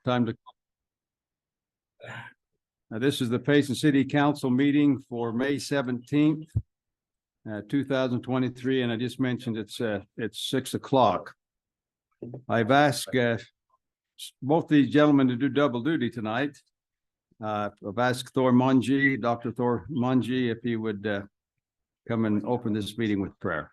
Time to. This is the Payson City Council meeting for May 17th, 2023, and I just mentioned it's 6 o'clock. I've asked both these gentlemen to do double duty tonight. I've asked Dr. Thor Mungie, if he would come and open this meeting with prayer.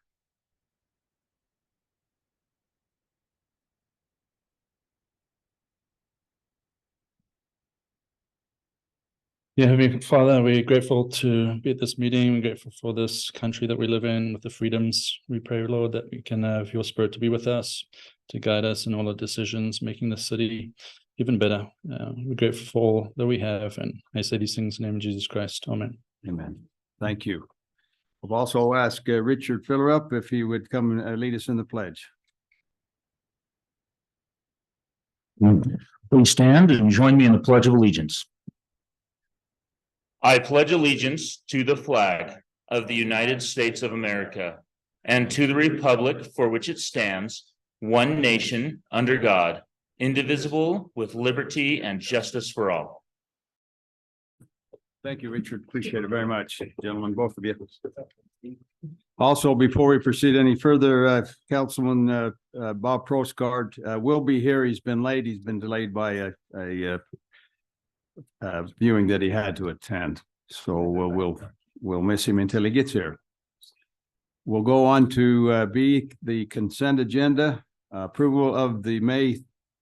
Yeah, Heavenly Father, we're grateful to be at this meeting. We're grateful for this country that we live in with the freedoms. We pray, Lord, that we can have your spirit to be with us, to guide us in all our decisions, making the city even better. We're grateful for all that we have. And I say these things in the name of Jesus Christ. Amen. Amen. Thank you. I've also asked Richard Fillerup if he would come and lead us in the pledge. Please stand and join me in the Pledge of Allegiance. I pledge allegiance to the flag of the United States of America and to the republic for which it stands, one nation, under God, indivisible, with liberty and justice for all. Thank you, Richard. Appreciate it very much, gentlemen, both of you. Also, before we proceed any further, Councilman Bob Prosgaard will be here. He's been late. He's been delayed by a viewing that he had to attend. So we'll miss him until he gets here. We'll go on to B, the consent agenda, approval of the May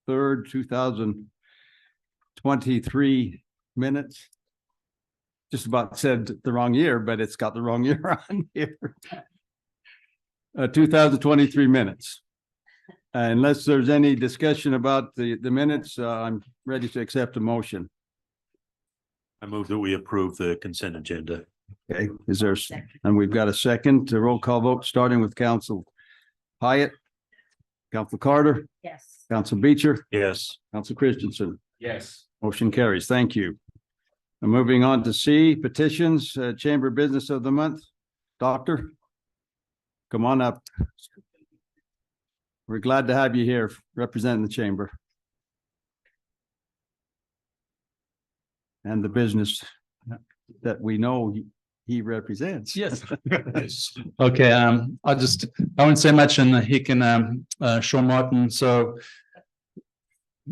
3rd, 2023 minutes. Just about said the wrong year, but it's got the wrong year on here. 2023 minutes. Unless there's any discussion about the minutes, I'm ready to accept a motion. I move that we approve the consent agenda. Okay, is there, and we've got a second to roll call vote, starting with Council Hyatt, Council Carter. Yes. Council Beecher. Yes. Council Christensen. Yes. Motion carries. Thank you. And moving on to C, petitions, Chamber Business of the Month. Doctor, come on up. We're glad to have you here representing the Chamber and the business that we know he represents. Yes. Okay. I won't say much, and he can, Sean Martin. So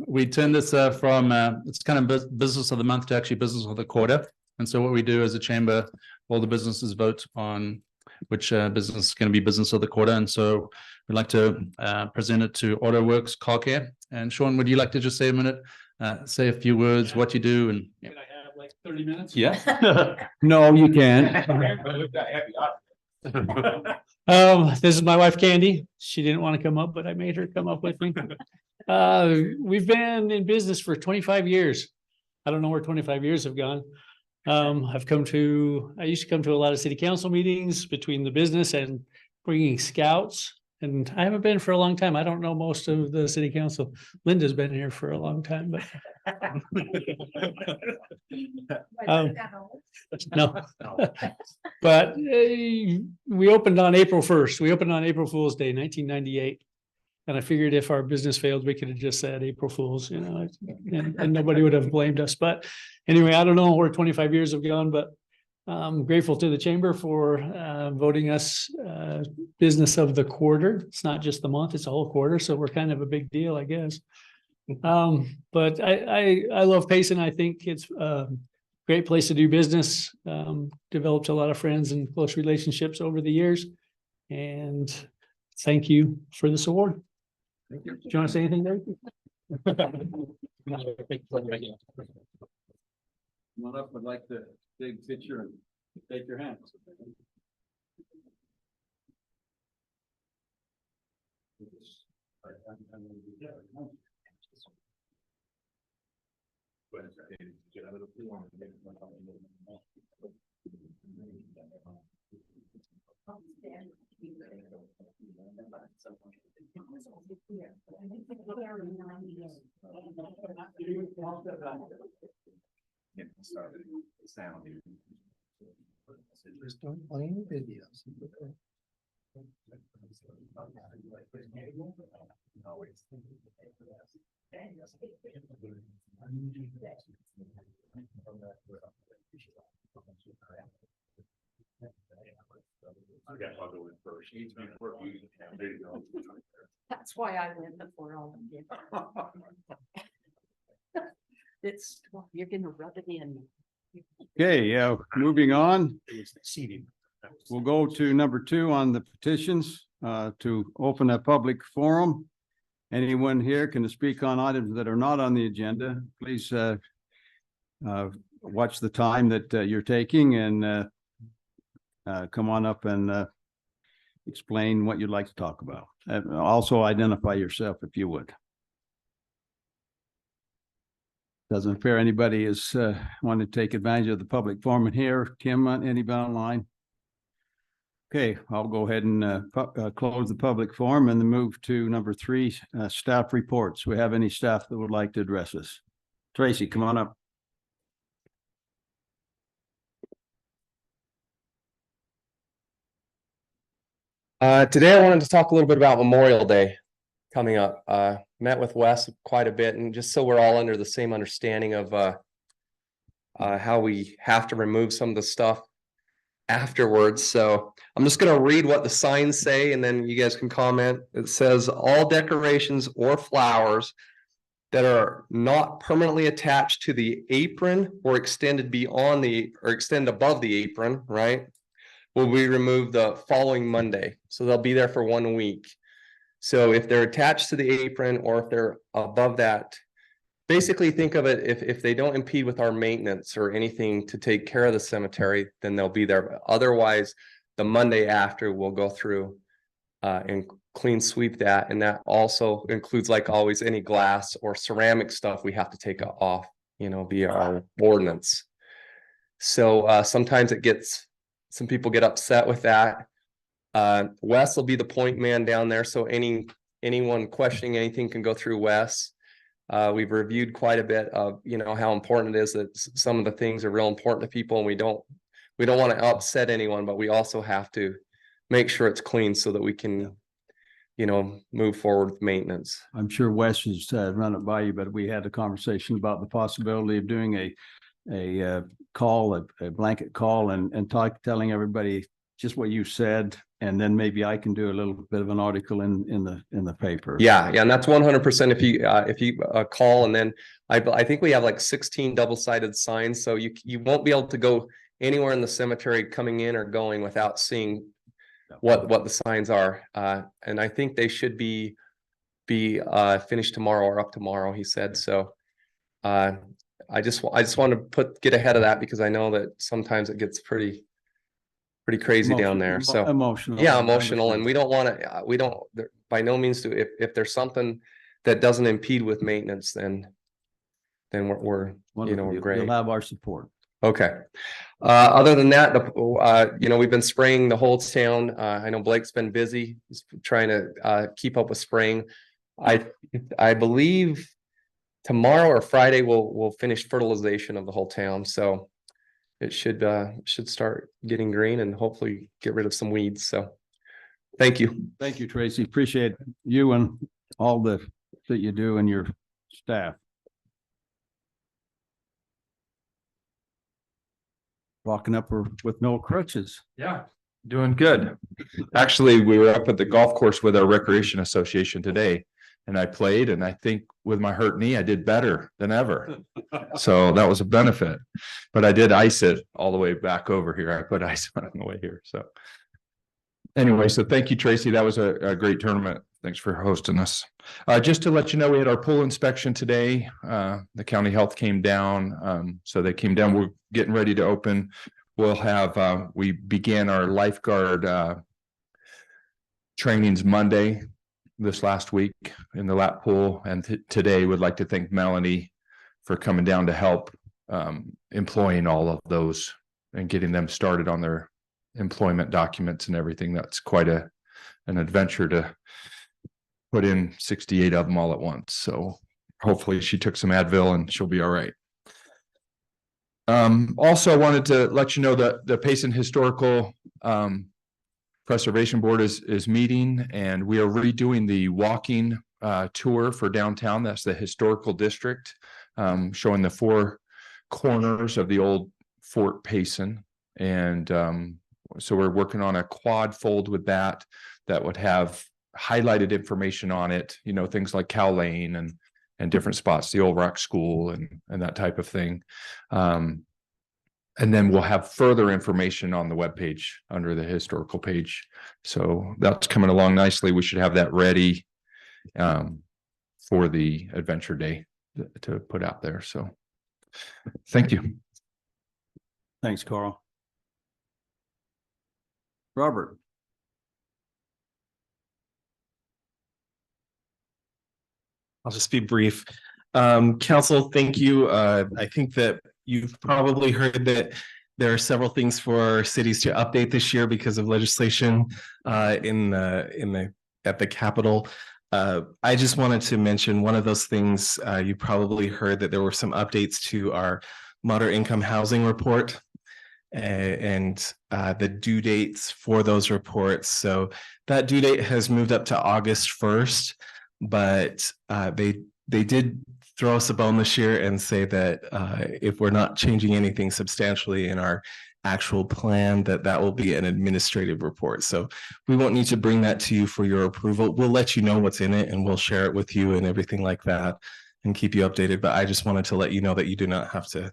we turn this from it's kind of business of the month to actually business of the quarter. And so what we do as a chamber, all the businesses vote on which business is going to be business of the quarter. And so we'd like to present it to AutoWorks Car Care. And Sean, would you like to just say a minute, say a few words, what you do? And can I have like 30 minutes? Yeah. No, you can't. This is my wife Candy. She didn't want to come up, but I made her come up with me. We've been in business for 25 years. I don't know where 25 years have gone. I used to come to a lot of city council meetings between the business and bringing scouts. And I haven't been for a long time. I don't know most of the city council. Linda's been here for a long time, but no. But we opened on April 1st. We opened on April Fool's Day, 1998. And I figured if our business failed, we could have just said April Fools, and nobody would have blamed us. But anyway, I don't know where 25 years have gone, but I'm grateful to the chamber for voting us business of the quarter. It's not just the month, it's a whole quarter. So we're kind of a big deal, I guess. But I love Payson. I think it's a great place to do business. Developed a lot of friends and close relationships over the years. And thank you for this award. Do you want to say anything there? Come on up, I'd like the big picture and take your hands. That's why I went before all of you. It's, you're gonna rub it in. Okay, moving on. We'll go to number 2 on the petitions, to open a public forum. Anyone here can speak on items that are not on the agenda. Please, watch the time that you're taking and come on up and explain what you'd like to talk about. Also identify yourself if you would. Doesn't appear anybody is wanting to take advantage of the public forum in here. Kim, anybody online? Okay, I'll go ahead and close the public forum and then move to number 3, staff reports. We have any staff that would like to address us? Tracy, come on up. Today I wanted to talk a little bit about Memorial Day coming up. Met with Wes quite a bit, and just so we're all under the same understanding of how we have to remove some of the stuff afterwards. So I'm just going to read what the signs say, and then you guys can comment. It says all decorations or flowers that are not permanently attached to the apron or extended beyond the or extend above the apron, right, will be removed the following Monday. So they'll be there for 1 week. So if they're attached to the apron or if they're above that, basically think of it, if they don't impede with our maintenance or anything to take care of the cemetery, then they'll be there. Otherwise, the Monday after we'll go through and clean sweep that. And that also includes, like always, any glass or ceramic stuff we have to take off, via our ordinance. So sometimes some people get upset with that. Wes will be the point man down there. So anyone questioning anything can go through Wes. We've reviewed quite a bit of, how important it is that some of the things are real important to people, and we don't want to upset anyone, but we also have to make sure it's clean so that we can, move forward with maintenance. I'm sure Wes has run it by you, but we had a conversation about the possibility of doing a blanket call and telling everybody just what you said. And then maybe I can do a little bit of an article in the paper. Yeah. And that's 100% if you call, and then I think we have like 16 double-sided signs. So you won't be able to go anywhere in the cemetery coming in or going without seeing what the signs are. And I think they should be finished tomorrow or up tomorrow, he said. So I just want to get ahead of that, because I know that sometimes it gets pretty crazy down there. So emotional. Yeah, emotional. And we don't want to, by no means if there's something that doesn't impede with maintenance, then we're great. You'll have our support. Okay. Other than that, we've been spraying the whole town. I know Blake's been busy. He's trying to keep up with spraying. I believe tomorrow or Friday we'll finish fertilization of the whole town. So it should start getting green and hopefully get rid of some weeds. So thank you. Thank you, Tracy. Appreciate you and all that you do and your staff. Walking up with no crutches. Yeah, doing good. Actually, we were up at the golf course with our Recreation Association today, and I played, and I think with my hurt knee, I did better than ever. So that was a benefit. But I did ice it all the way back over here. I put ice on the way here. So anyway, so thank you, Tracy. That was a great tournament. Thanks for hosting us. Just to let you know, we had our pool inspection today. The county health came down. So they came down. We're getting ready to open. We'll have, we began our lifeguard trainings Monday this last week in the lap pool. And today would like to thank Melanie for coming down to help employing all of those and getting them started on their employment documents and everything. That's quite an adventure to put in 68 of them all at once. So hopefully she took some Advil and she'll be all right. Also, I wanted to let you know that the Payson Historical Preservation Board is meeting, and we are redoing the walking tour for downtown. That's the historical district. showing the four corners of the old Fort Payson. And so we're working on a quad fold with that would have highlighted information on it, you know, things like Cow Lane and different spots, the Old Rock School and that type of thing. And then we'll have further information on the webpage under the historical page. So that's coming along nicely. We should have that ready for the Adventure Day to put out there. So thank you. Thanks, Carl. Robert. I'll just be brief. Council, thank you. I think that you've probably heard that there are several things for cities to update this year because of legislation at the Capitol. I just wanted to mention one of those things. You probably heard that there were some updates to our moderate income housing report and the due dates for those reports. So that due date has moved up to August 1st, but they did throw us a bone this year and say that if we're not changing anything substantially in our actual plan, that will be an administrative report. So we won't need to bring that to you for your approval. We'll let you know what's in it and we'll share it with you and everything like that and keep you updated. But I just wanted to let you know that you do not have to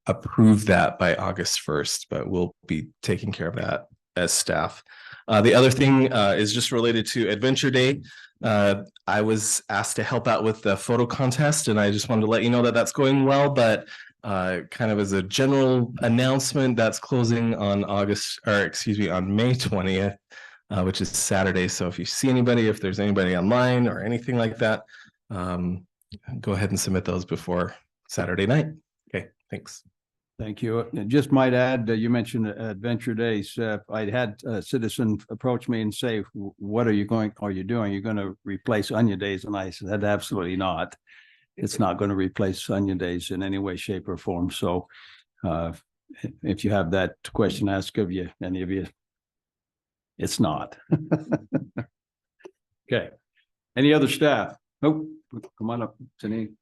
approve that by August 1st, but we'll be taking care of that as staff. The other thing is just related to Adventure Day. I was asked to help out with the photo contest, and I just wanted to let you know that that's going well, but kind of as a general announcement, that's closing on on May 20th, which is Saturday. So if you see anybody, if there's anybody online or anything like that, go ahead and submit those before Saturday night. Okay, thanks. Thank you. And just might add, you mentioned Adventure Days. I had a citizen approach me and say, what are you doing? You're going to replace Onion Days? And I said, absolutely not. It's not going to replace Onion Days in any way, shape, or form. So if you have that question asked of you, any of you, it's not. Okay. Any other staff? Oh, come on up, Janine.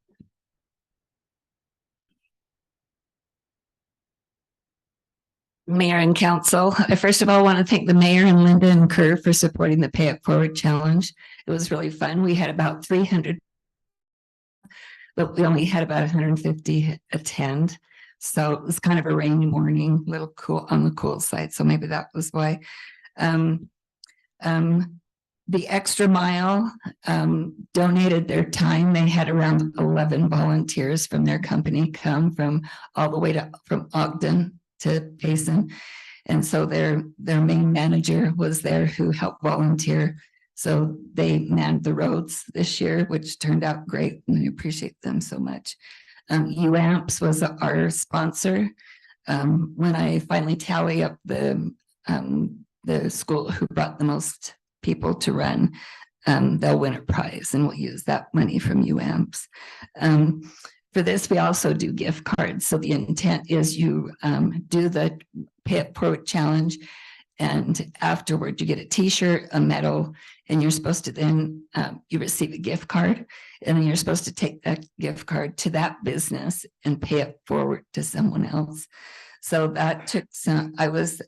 Mayor and council, I first of all want to thank the mayor and Linda and Kerr for supporting the Pay It Forward Challenge. It was really fun. We had about 300, but we only had about 150 attend. So it was kind of a rainy morning, a little cool on the cool side. So maybe that was why. The Extra Mile donated their time. They had around 11 volunteers from their company come from all the way from Ogden to Payson. And so their main manager was there who helped volunteer. So they manned the roads this year, which turned out great. And I appreciate them so much. UAMPS was our sponsor. When I finally tally up the school who brought the most people to run, they'll win a prize and we'll use that money from UAMPS. For this, we also do gift cards. So the intent is you do the Pay It Forward Challenge, and afterward you get a t-shirt, a medal, and you're supposed to then you receive a gift card, and then you're supposed to take that gift card to that business and pay it forward to someone else. So that took some, I was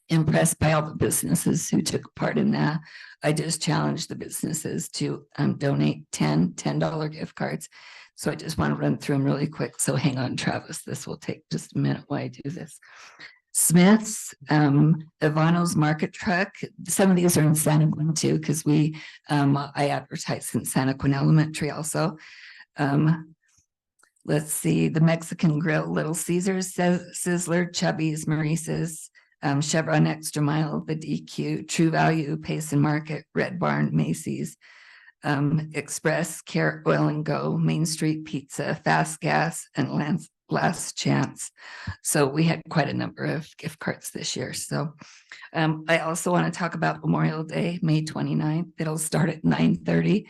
impressed by all the businesses who took part in that. I just challenged the businesses to donate $10 gift cards. So I just want to run through them really quick. So hang on, Travis. This will take just a minute while I do this. Smith's, Ivano's Market Truck. Some of these are in Santaquin too, because I advertise in Santaquin Elementary also. Let's see, the Mexican Grill, Little Caesars, Sizzler, Chubby's, Maurice's, Chevron Extra Mile, the DQ, True Value, Payson Market, Red Barn, Macy's, Express, Carrot Oil and Go, Main Street Pizza, Fast Gas, and Last Chance. So we had quite a number of gift cards this year. So I also want to talk about Memorial Day, May 29th. It'll start at 9:30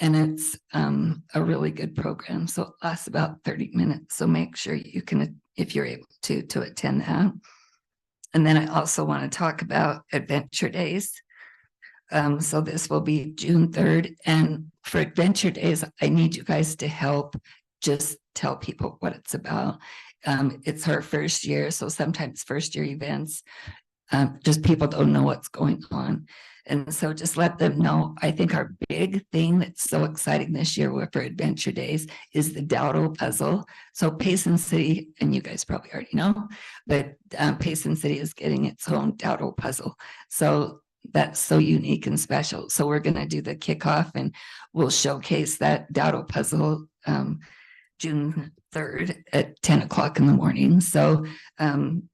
and it's a really good program. So it lasts about 30 minutes. So make sure you can, if you're able to attend that. And then I also want to talk about Adventure Days. So this will be June 3rd. And for Adventure Days, I need you guys to help just tell people what it's about. It's our first year, so sometimes first year events, just people don't know what's going on. And so just let them know. I think our big thing that's so exciting this year for Adventure Days is the Dowdle puzzle. So Payson City, and you guys probably already know, but Payson City is getting its own Dowdle puzzle. So that's so unique and special. So we're going to do the kickoff and we'll showcase that Dowdle puzzle June 3rd at 10 o'clock in the morning. So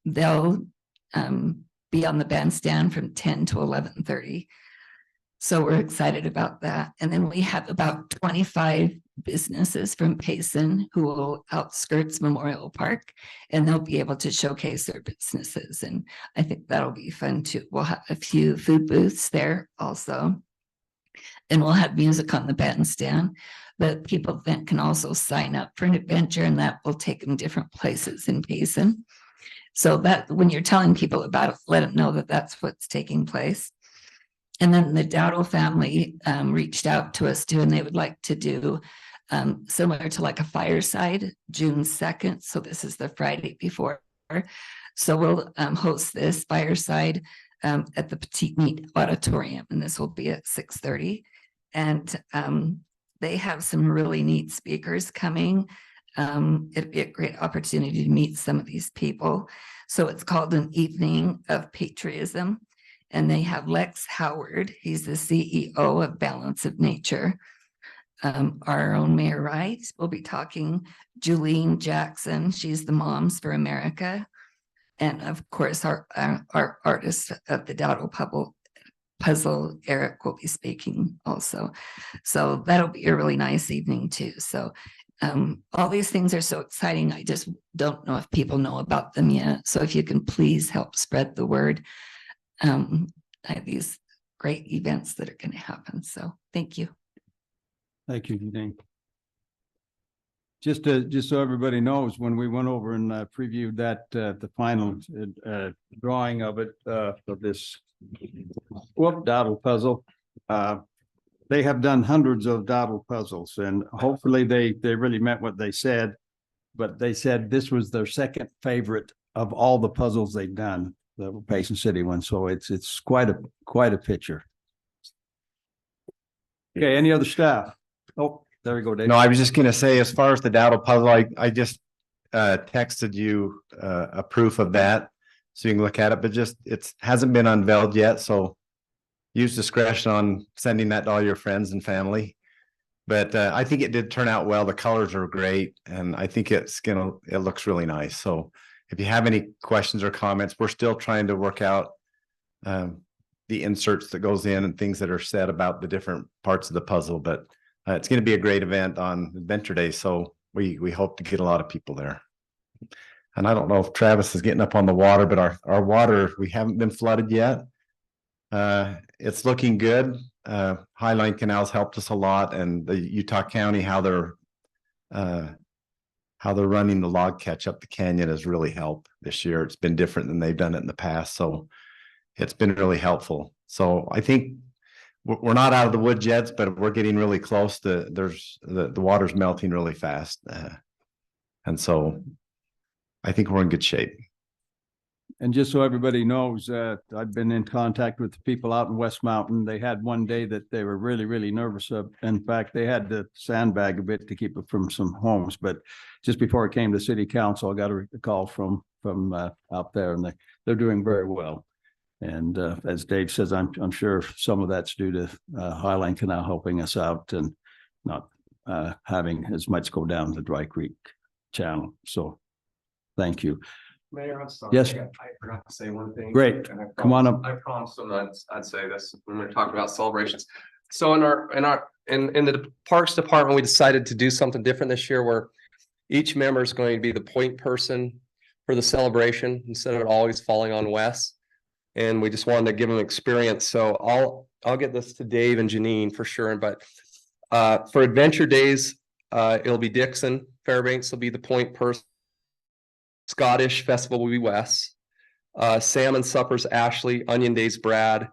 they'll be on the bandstand from 10 to 11:30. So we're excited about that. And then we have about 25 businesses from Payson who will outskirts Memorial Park, and they'll be able to showcase their businesses. And I think that'll be fun too. We'll have a few food booths there also. And we'll have music on the bandstand. But people then can also sign up for an adventure, and that will take them different places in Payson. So that when you're telling people about it, let them know that that's what's taking place. And then the Dowdle family reached out to us too, and they would like to do similar to like a fireside June 2nd. So this is the Friday before. So we'll host this fireside at the Petite Meat Auditorium, and this will be at 6:30. And they have some really neat speakers coming. It'd be a great opportunity to meet some of these people. So it's called An Evening of Patriotism. And they have Lex Howard. He's the CEO of Balance of Nature. Our own Mayor Wright will be talking. Julene Jackson, she's the Moms for America. And of course, our artist of the Dowdle puzzle, Eric, will be speaking also. So that'll be a really nice evening too. So all these things are so exciting. I just don't know if people know about them yet. So if you can please help spread the word. I have these great events that are going to happen. So thank you. Thank you, Janine. Just so everybody knows, when we went over and previewed that, the final drawing of it, of this Dowdle puzzle, they have done hundreds of Dowdle puzzles, and hopefully they really meant what they said. But they said this was their second favorite of all the puzzles they've done, the Payson City one. So it's quite a picture. Okay, any other staff? Oh, there we go, Dave. No, I was just gonna say, as far as the Dowdle puzzle, I just texted you a proof of that, so you can look at it, but just it hasn't been unveiled yet, so use discretion on sending that to all your friends and family. But I think it did turn out well. The colors are great, and I think it looks really nice. So if you have any questions or comments, we're still trying to work out the inserts that goes in and things that are said about the different parts of the puzzle. But it's going to be a great event on Adventure Day, so we hope to get a lot of people there. And I don't know if Travis is getting up on the water, but our water, we haven't been flooded yet. It's looking good. Highline Canal's helped us a lot, and the Utah County, how they're running the log catch up the canyon has really helped this year. It's been different than they've done it in the past, so it's been really helpful. So I think we're not out of the woods yet, but we're getting really close to the water's melting really fast, and so I think we're in good shape. And just so everybody knows, I've been in contact with the people out in West Mountain. They had one day that they were really, really nervous of. In fact, they had to sandbag a bit to keep it from some homes. But just before it came to city council, I got a call from out there, and they're doing very well. And as Dave says, I'm sure some of that's due to Highline Canal helping us out and not having as much go down the Dry Creek channel. So thank you. Mayor, I'm sorry. Yes. I forgot to say one thing. Great. Come on up. I promised them that I'd say this when we're talking about celebrations. So in the Parks Department, we decided to do something different this year, where each member is going to be the point person for the celebration instead of it always falling on Wes. And we just wanted to give them experience. So I'll get this to Dave and Janine for sure. But for Adventure Days, it'll be Dixon. Fairbanks will be the point person. Scottish Festival will be Wes. Salmon Suppers, Ashley. Onion Days, Brad.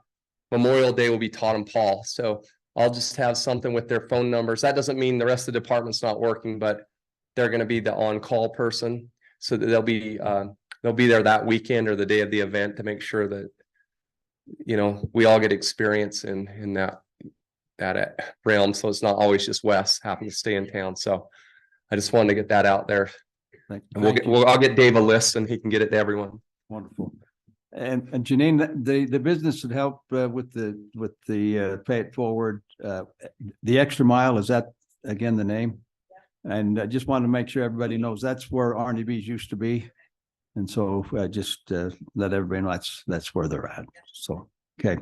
Memorial Day will be Todd and Paul. So I'll just have something with their phone numbers. That doesn't mean the rest of the department's not working, but they're gonna be the on-call person. So that they'll be there that weekend or the day of the event to make sure that, you know, we all get experience in that realm. So it's not always just Wes happen to stay in town. So I just wanted to get that out there. And I'll get Dave a list and he can get it to everyone. Wonderful. And Janine, the business would help with the pay it forward. The extra mile, is that again the name? And I just wanted to make sure everybody knows that's where Arnie B's used to be. And so just let everybody know that's where they're at. So, okay.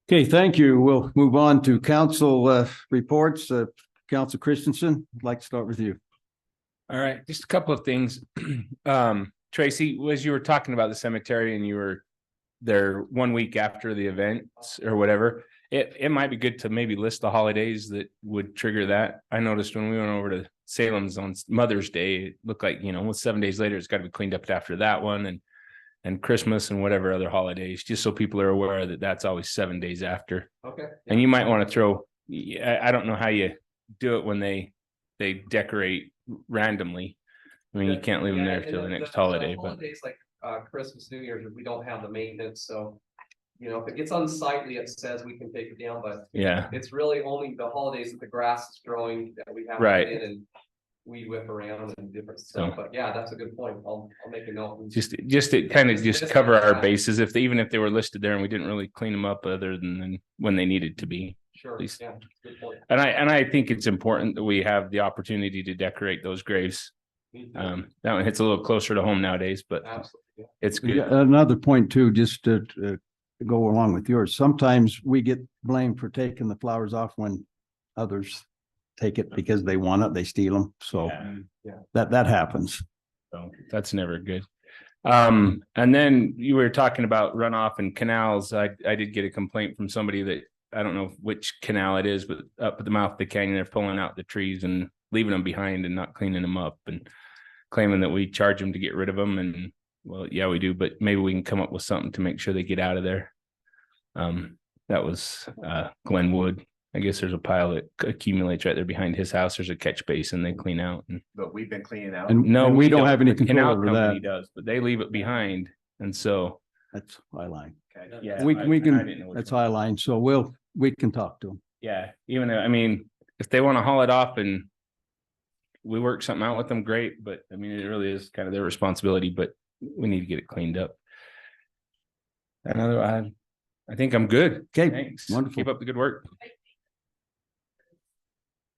Okay, thank you. We'll move on to council reports. Council Christensen, I'd like to start with you. All right, just a couple of things. Tracy, as you were talking about the cemetery and you were there 1 week after the event or whatever, it might be good to maybe list the holidays that would trigger that. I noticed when we went over to Salem's on Mother's Day, it looked like, you know, 7 days later, it's got to be cleaned up after that one and Christmas and whatever other holidays, just so people are aware that that's always 7 days after. Okay. And you might want to throw, I don't know how you do it when they decorate randomly. I mean, you can't leave them there till the next holiday, but Holidays like Christmas, New Year's, we don't have the maintenance, so you know, if it gets unsightly, it says we can take it down, but yeah, it's really only the holidays that the grass is growing that we have Right. in and we whip around and different stuff. So- But yeah, that's a good point. I'll make a note. just to kind of just cover our bases even if they were listed there and we didn't really clean them up other than when they needed to be. Sure, least. yeah, good point. And I think it's important that we have the opportunity to decorate those graves. That one hits a little closer to home nowadays, but Absolutely. it's good. Another point too, just to go along with yours. Sometimes we get blamed for taking the flowers off when others take it because they want it, they steal them. So Yeah. that happens. So that's never good. And then you were talking about runoff and canals. I did get a complaint from somebody that I don't know which canal it is, but up at the mouth of the canyon, they're pulling out the trees and leaving them behind and not cleaning them up and claiming that we charge them to get rid of them. And well, yeah, we do, but maybe we can come up with something to make sure they get out of there. That was Glenwood. I guess there's a pile that accumulates right there behind his house. There's a catch basin they clean out. And But we've been cleaning out. And no, we don't have any The control canal over company that. does, but they leave it behind. And so That's High Line. yeah, We I didn't can, know which that's one. High Line. So we can talk to them. Yeah, even I mean, if they want to haul it off and we work something out with them, great. But I mean, it really is kind of their responsibility, but we need to get it cleaned up. Another, I think I'm good. Okay, Thanks. wonderful. Keep up the good work.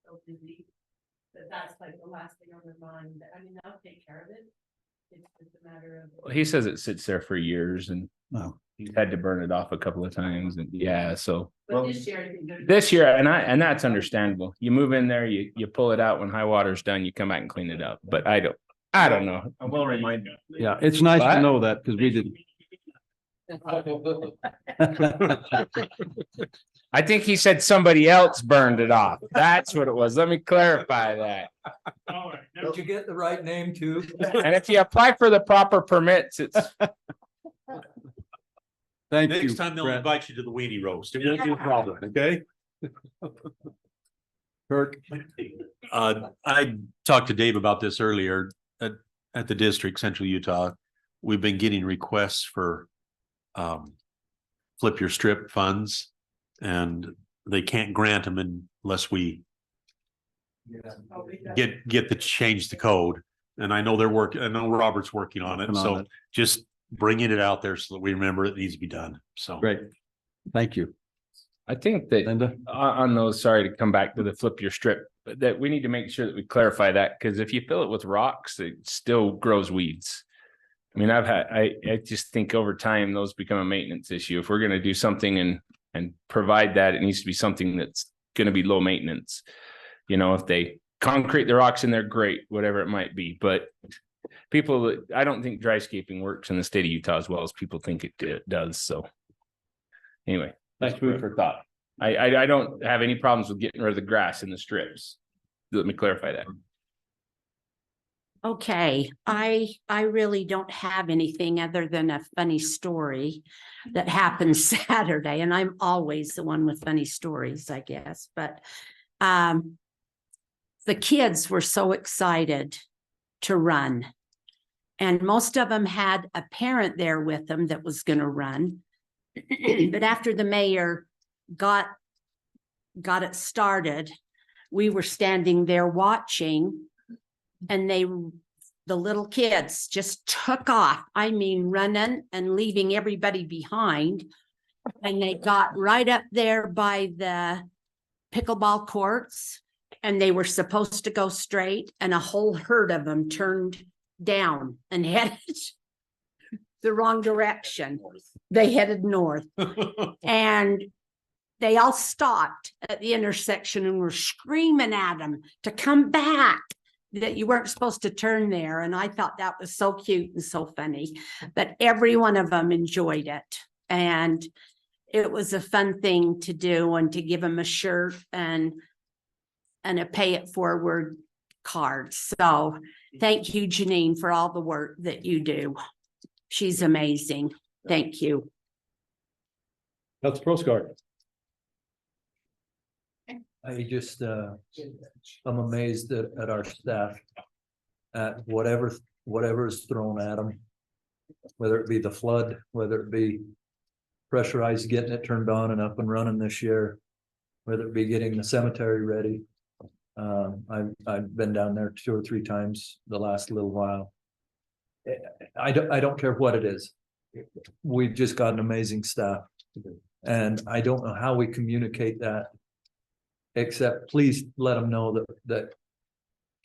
So busy, but that's like the last thing on their mind. I mean, they'll take care of it. It's just a matter of. Well, he says it sits there for years and Oh. he's had to burn it off a couple of times. And yeah, so But this year, I think they're- this year, and that's understandable. You move in there, you pull it out when high water's done, you come back and clean it up. But I don't know. I will remind you. Yeah, it's nice What? to know that because we didn't. I think he said somebody else burned it off. That's what it was. Let me clarify that. Did you get the right name too? And if you apply for the proper permits, it's Thank you. Next time they'll Brett. invite you to the weenie roast. It won't be a problem, okay? Kirk. I talked to Dave about this earlier at the district, Central Utah. We've been getting requests for flip your strip funds, and they can't grant them unless we get the change the code. And I know I know Robert's working on it, Working on so it. just bringing it out there so that we remember it needs to be done. So Great. Thank you. I think that Linda. on those, sorry to come back to the flip your strip, but that we need to make sure that we clarify that, because if you fill it with rocks, it still grows weeds. I mean, I just think over time those become a maintenance issue. If we're going to do something and provide that, it needs to be something that's going to be low maintenance. You know, if they concrete the rocks in there, great, whatever it might be. But I don't think dryscaping works in the state of Utah as well as people think it does. So anyway, that's food for thought. I don't have any problems with getting rid of the grass in the strips. Let me clarify that. Okay, I really don't have anything other than a funny story that happened Saturday, and I'm always the one with funny stories, I guess, but the kids were so excited to run. And most of them had a parent there with them that was going to run. But after the mayor got it started, we were standing there watching, and the little kids just took off. I mean, running and leaving everybody behind. And they got right up there by the pickleball courts, and they were supposed to go straight, and a whole herd of them turned down and headed the wrong direction. They headed north. And they all stopped at the intersection and were screaming at them to come back, that you weren't supposed to turn there. And I thought that was so cute and so funny. But every one of them enjoyed it. And it was a fun thing to do, and to give them a shirt and a pay it forward card. So thank you, Janine, for all the work that you do. She's amazing. Thank you. That's postcard. I just, I'm amazed at our staff. At whatever is thrown at them. Whether it be the flood, whether it be pressurized getting it turned on and up and running this year. Whether it be getting the cemetery ready. I've been down there 2 or 3 times the last little while. I don't care what it is. We've just got an amazing staff. And I don't know how we communicate that. Except please let them know that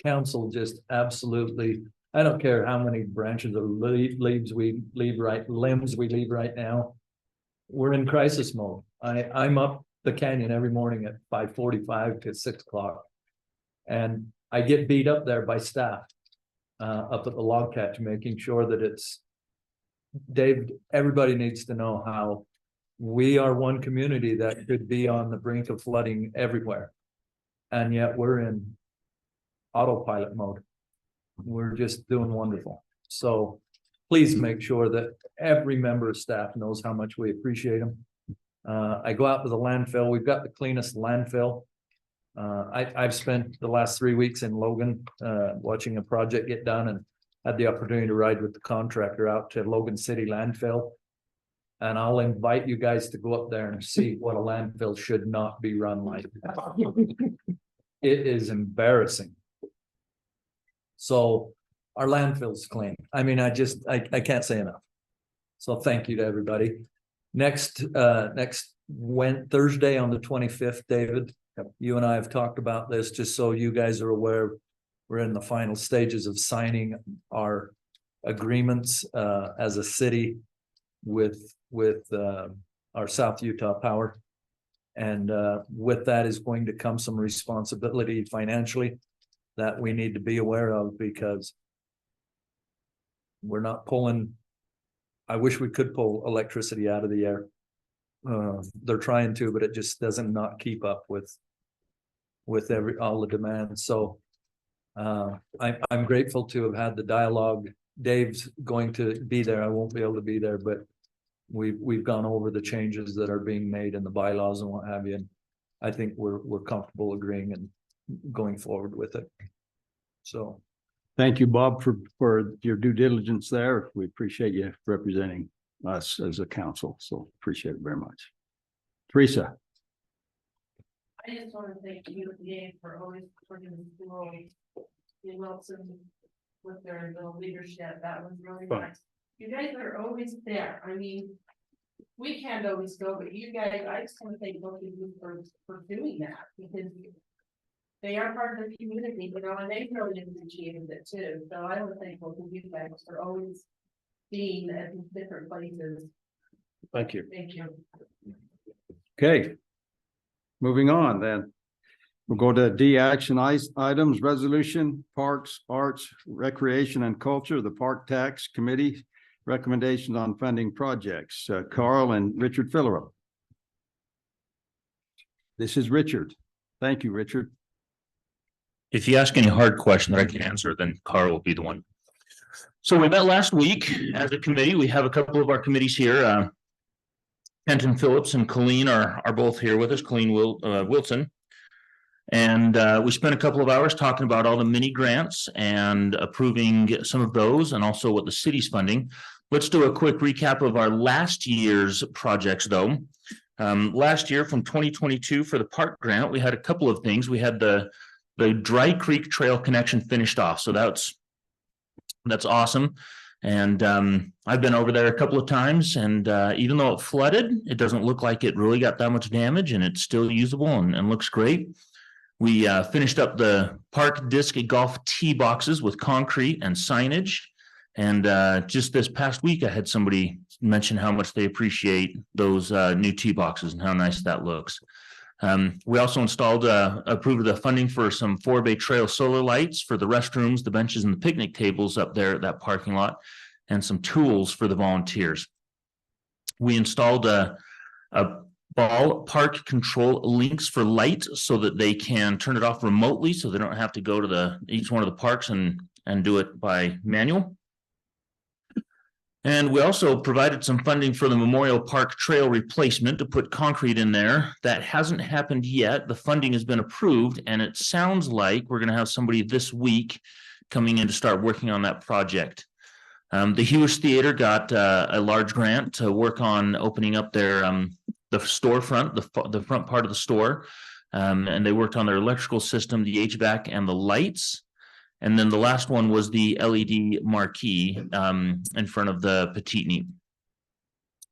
council just absolutely, I don't care how many branches of limbs we leave right now. We're in crisis mode. I'm up the canyon every morning at 5:45 to 6 o'clock. And I get beat up there by staff up at the log catch, making sure that it's, Dave, everybody needs to know how we are one community that could be on the brink of flooding everywhere. And yet we're in autopilot mode. We're just doing wonderful. So please make sure that every member of staff knows how much we appreciate them. I go out to the landfill. We've got the cleanest landfill. I've spent the last 3 weeks in Logan watching a project get done, and had the opportunity to ride with the contractor out to Logan City landfill. And I'll invite you guys to go up there and see what a landfill should not be run like. It is embarrassing. So our landfill's clean. I mean, I can't say enough. So thank you to everybody. Next Thursday on the 25th, David, you and I have talked about this, just so you guys are aware. We're in the final stages of signing our agreements as a city with our South Utah Power. And with that is going to come some responsibility financially that we need to be aware of, because we're not pulling, I wish we could pull electricity out of the air. They're trying to, but it just doesn't not keep up with all the demands. So I'm grateful to have had the dialogue. Dave's going to be there. I won't be able to be there, but we've gone over the changes that are being made in the bylaws and what have you. And I think we're comfortable agreeing and going forward with it. So thank you, Bob, for your due diligence there. We appreciate you representing us as a council. So appreciate it very much. Teresa. I just want to thank you again for always supporting the school. You Wilson with their little leadership. That was really nice. You guys are always there. I mean, we can't always go, but you guys, I just want to thank both of you for doing that, because they are part of the community, you know, and they really appreciated it too. So I want to thank both of you guys for always being at these different places. Thank you. Thank you. Okay. Moving on then. We'll go to D action items, resolution, parks, arts, recreation and culture, the Park Tax Committee recommendations on funding projects. Carl and Richard Fillerup. This is Richard. Thank you, Richard. If you ask any hard question that I can answer, then Carl will be the one. So we met last week as a committee. We have a couple of our committees here. Kenton Phillips and Colleen are both here with us, Colleen Wilson. And we spent a couple of hours talking about all the mini grants and approving some of those and also what the city's funding. Let's do a quick recap of our last year's projects though. Last year from 2022 for the park grant, we had a couple of things. We had the Dry Creek Trail connection finished off. So that's awesome. And I've been over there a couple of times, and even though it flooded, it doesn't look like it really got that much damage, and it's still usable and looks great. We finished up the park disc golf tee boxes with concrete and signage. And just this past week, I had somebody mention how much they appreciate those new tee boxes and how nice that looks. We also approved the funding for some 4-bay trail solar lights for the restrooms, the benches, and the picnic tables up there at that parking lot, and some tools for the volunteers. We installed a ballpark control links for light so that they can turn it off remotely, so they don't have to go to each one of the parks and do it by manual. And we also provided some funding for the Memorial Park Trail replacement to put concrete in there. That hasn't happened yet. The funding has been approved, and it sounds like we're going to have somebody this week coming in to start working on that project. The Hughes Theater got a large grant to work on opening up their the storefront, the front part of the store, and they worked on their electrical system, the HVAC, and the lights. And then the last one was the LED marquee in front of the Petite Neat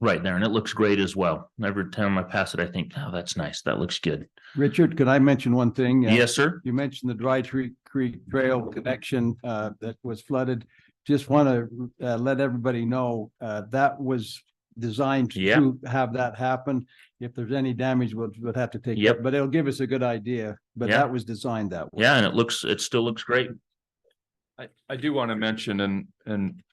right there. And it looks great as well. Every time I pass it, I think, oh, that's nice. That looks good. Richard, could I mention one thing? Yes, sir. You mentioned the Dry Creek Trail connection that was flooded. Just want to let everybody know that was designed to have that happen. If there's any damage, we'll have to take it, but it'll give us a good idea. But that was designed that way. Yeah, and it still looks great. I do want to mention, and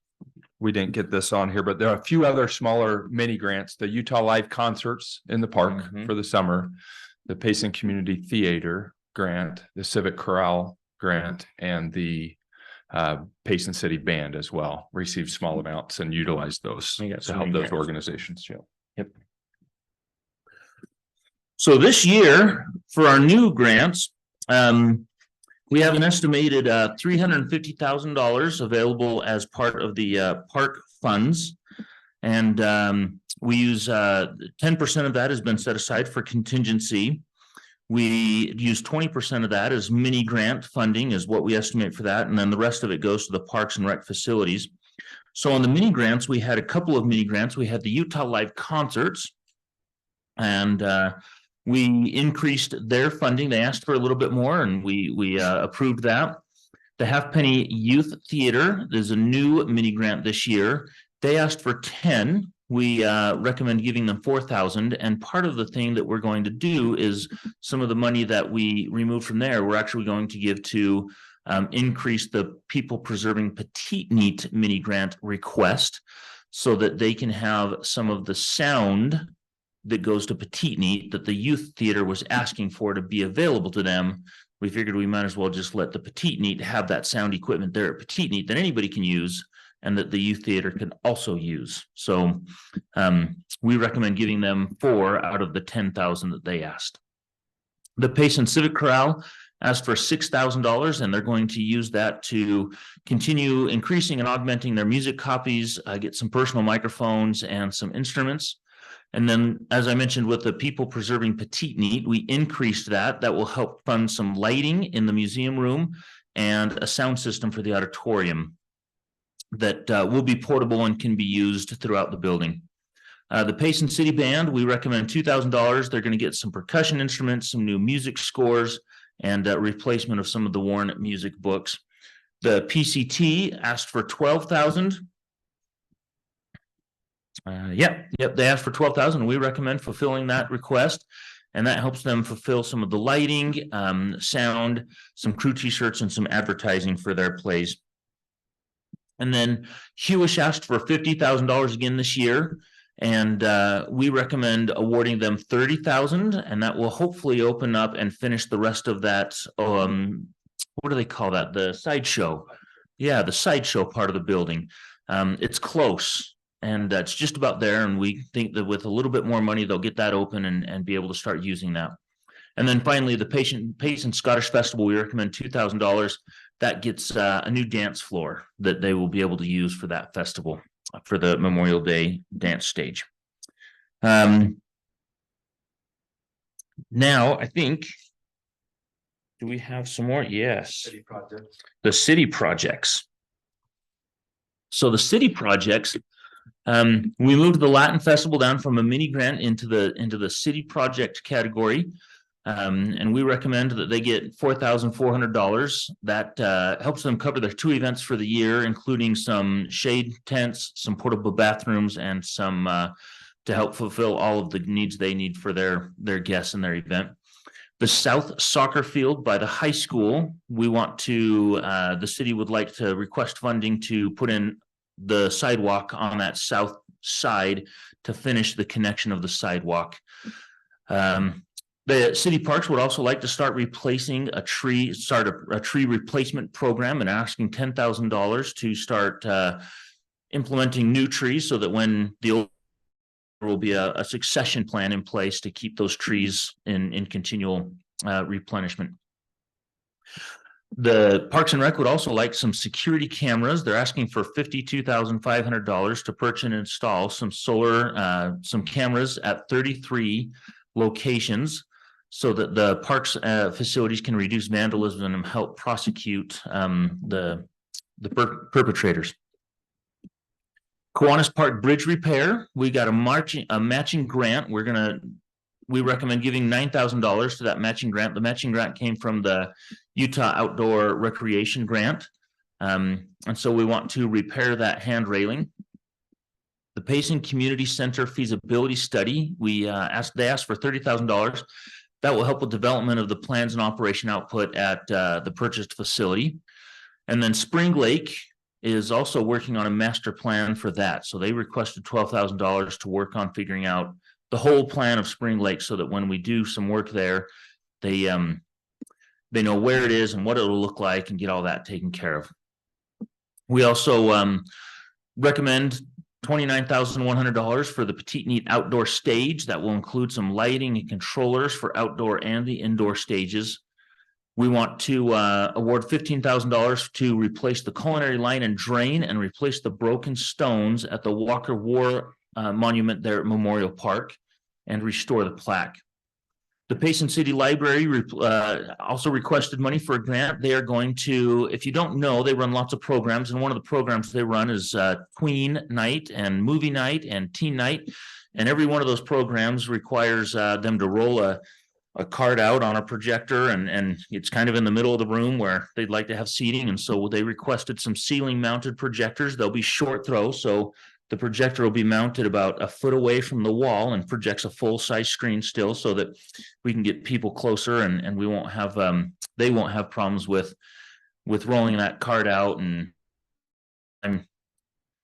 we didn't get this on here, but there are a few other smaller mini grants, the Utah Live concerts in the park for the summer, the Payson Community Theater grant, the Civic Corral grant, and the Payson City Band as well, received small amounts and utilized those to help those organizations. Yep. So this year for our new grants, we have an estimated $350,000 available as part of the park funds. And we use 10% of that has been set aside for contingency. We use 20% of that as mini grant funding is what we estimate for that. And then the rest of it goes to the parks and rec facilities. So on the mini grants, we had a couple of mini grants. We had the Utah Live concerts, and we increased their funding. They asked for a little bit more, and we approved that. The Halfpenny Youth Theater, there's a new mini grant this year. They asked for 10. We recommend giving them 4,000. And part of the thing that we're going to do is some of the money that we removed from there, we're actually going to give to increase the People Preserving Petite Neat mini grant request so that they can have some of the sound that goes to Petite Neat that the youth theater was asking for to be available to them. We figured we might as well just let the Petite Neat have that sound equipment there at Petite Neat that anybody can use and that the youth theater can also use. So we recommend giving them 4 out of the 10,000 that they asked. The Payson Civic Corral asked for $6,000, and they're going to use that to continue increasing and augmenting their music copies, get some personal microphones and some instruments. And then, as I mentioned, with the People Preserving Petite Neat, we increased that. That will help fund some lighting in the museum room and a sound system for the auditorium that will be portable and can be used throughout the building. The Payson City Band, we recommend $2,000. They're going to get some percussion instruments, some new music scores, and replacement of some of the worn music books. The PCT asked for $12,000. They asked for $12,000. We recommend fulfilling that request, and that helps them fulfill some of the lighting, sound, some crew t-shirts, and some advertising for their plays. And then Hewish asked for $50,000 again this year, and we recommend awarding them $30,000, and that will hopefully open up and finish the rest of that. What do they call that? The sideshow. Yeah, the sideshow part of the building. It's close. And that's just about there. And we think that with a little bit more money, they'll get that open and be able to start using that. And then finally, the Payson Scottish Festival, we recommend $2,000. That gets a new dance floor that they will be able to use for that festival, for the Memorial Day dance stage. Now, I think, do we have some more? Yes. The city projects. So the city projects, we moved the Latin Festival down from a mini grant into the city project category. And we recommend that they get $4,400. That helps them cover their 2 events for the year, including some shade tents, some portable bathrooms, and some to help fulfill all of the needs they need for their guests and their event. The South Soccer Field by the high school, we want to, the city would like to request funding to put in the sidewalk on that south side to finish the connection of the sidewalk. The city parks would also like to start replacing a tree replacement program and asking $10,000 to start implementing new trees so that when there will be a succession plan in place to keep those trees in continual replenishment. The Parks and Rec would also like some security cameras. They're asking for $52,500 to purchase and install some some cameras at 33 locations so that the parks facilities can reduce vandalism and help prosecute the perpetrators. Kiwanis Park Bridge repair, we got a matching grant. We recommend giving $9,000 to that matching grant. The matching grant came from the Utah Outdoor Recreation Grant. And so we want to repair that hand railing. The Payson Community Center feasibility study, they asked for $30,000. That will help with development of the plans and operation output at the purchased facility. And then Spring Lake is also working on a master plan for that. So they requested $12,000 to work on figuring out the whole plan of Spring Lake so that when we do some work there, they know where it is and what it'll look like and get all that taken care of. We also recommend $29,100 for the Petite Neat outdoor stage. That will include some lighting and controllers for outdoor and the indoor stages. We want to award $15,000 to replace the culinary line and drain and replace the broken stones at the Walker War Monument there at Memorial Park and restore the plaque. The Payson City Library also requested money for a grant. They are going to, if you don't know, they run lots of programs, and one of the programs they run is Queen Night and Movie Night and Teen Night, and every one of those programs requires them to roll a card out on a projector, and it's kind of in the middle of the room where they'd like to have seating, and so they requested some ceiling mounted projectors. They'll be short throw, so the projector will be mounted about a foot away from the wall and projects a full size screen still so that we can get people closer and we won't have they won't have problems with rolling that card out and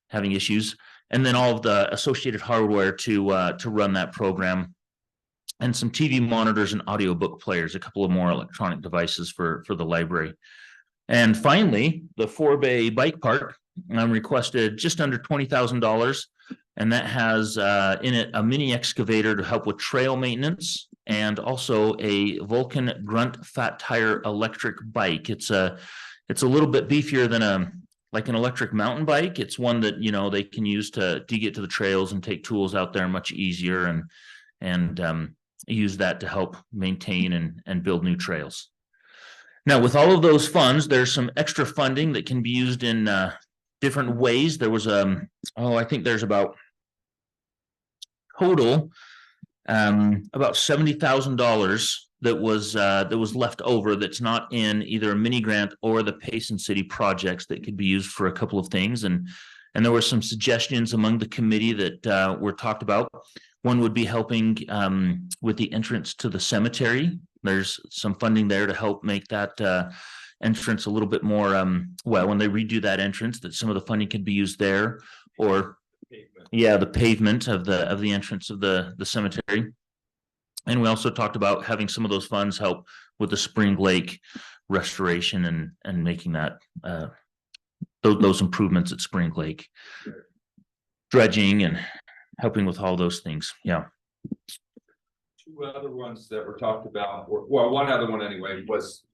having issues. And then all of the associated hardware to run that program, and some TV monitors and audiobook players, a couple of more electronic devices for the library. And finally, the 4-bay bike park requested just under $20,000, and that has in it a mini excavator to help with trail maintenance and also a Vulcan Grunt Fat Tire electric bike. It's a little bit beefier than like an electric mountain bike. It's one that they can use to get to the trails and take tools out there much easier and use that to help maintain and build new trails. Now, with all of those funds, there's some extra funding that can be used in different ways. There was I think there's about total about $70,000 that was left over that's not in either a mini grant or the Payson City projects that could be used for a couple of things. And there were some suggestions among the committee that were talked about. One would be helping with the entrance to the cemetery. There's some funding there to help make that entrance a little bit more when they redo that entrance, that some of the funding could be used there, or the pavement of the entrance of the cemetery. And we also talked about having some of those funds help with the Spring Lake restoration and making that those improvements at Spring Lake, dredging and helping with all those things. two other ones that were talked about, or, well, one other one anyway, was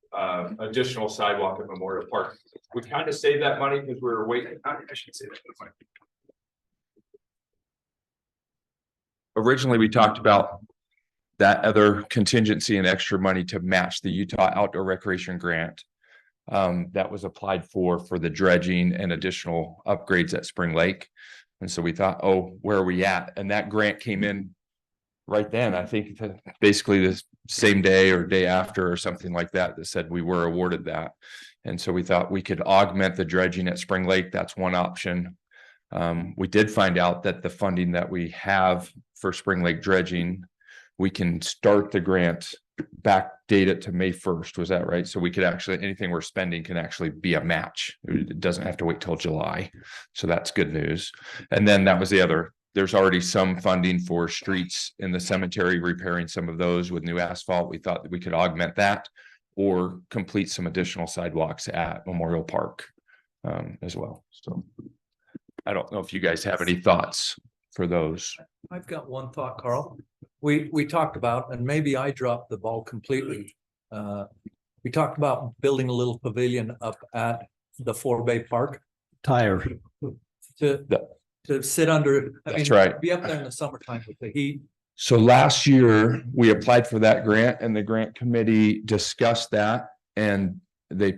additional sidewalk at Memorial Park. We kind of saved that money because we were waiting. I should say that. Originally, we talked about that other contingency and extra money to match the Utah Outdoor Recreation Grant that was applied for the dredging and additional upgrades at Spring Lake. And so we thought, oh, where are we at? And that grant came in right then, I think basically the same day or day after or something like that, that said we were awarded that. And so we thought we could augment the dredging at Spring Lake. That's one option. We did find out that the funding that we have for Spring Lake dredging, we can start the grant, backdate it to May 1st. Was that right? So we could actually, anything we're spending can actually be a match. It doesn't have to wait till July. So that's good news. And then that was the other. There's already some funding for streets in the cemetery, repairing some of those with new asphalt. We thought that we could augment that or complete some additional sidewalks at Memorial Park as well. So I don't know if you guys have any thoughts for those. I've got one thought, Carl. We talked about, and maybe I dropped the ball completely. We talked about building a little pavilion up at the 4-Bay Park. Tire. To sit under. That's right. Be up there in the summertime with the heat. So last year we applied for that grant and the grant committee discussed that and they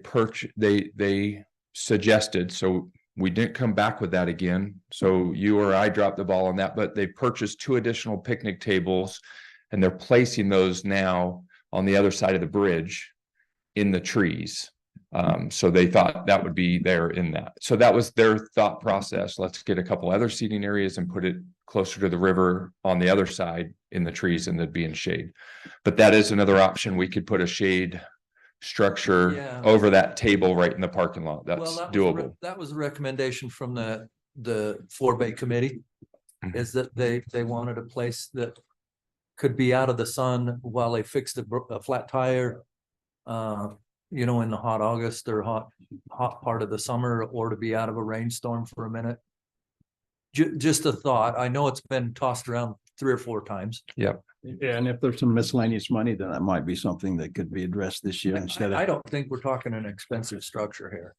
suggested, so we didn't come back with that again. So you or I dropped the ball on that, but they purchased 2 additional picnic tables and they're placing those now on the other side of the bridge in the trees. So they thought that would be there in that. So that was their thought process. Let's get a couple other seating areas and put it closer to the river on the other side in the trees and they'd be in shade. But that is another option. We could put a shade structure over that table right in the parking lot. That's doable. That was a recommendation from the 4-Bay committee, is that they wanted a place that could be out of the sun while they fixed a flat tire. You know, in the hot August or hot part of the summer, or to be out of a rainstorm for a minute. Just a thought. I know it's been tossed around 3 or 4 times. Yep. Yeah, and if there's some miscellaneous money, then that might be something that could be addressed this year instead of. I don't think we're talking an expensive structure here.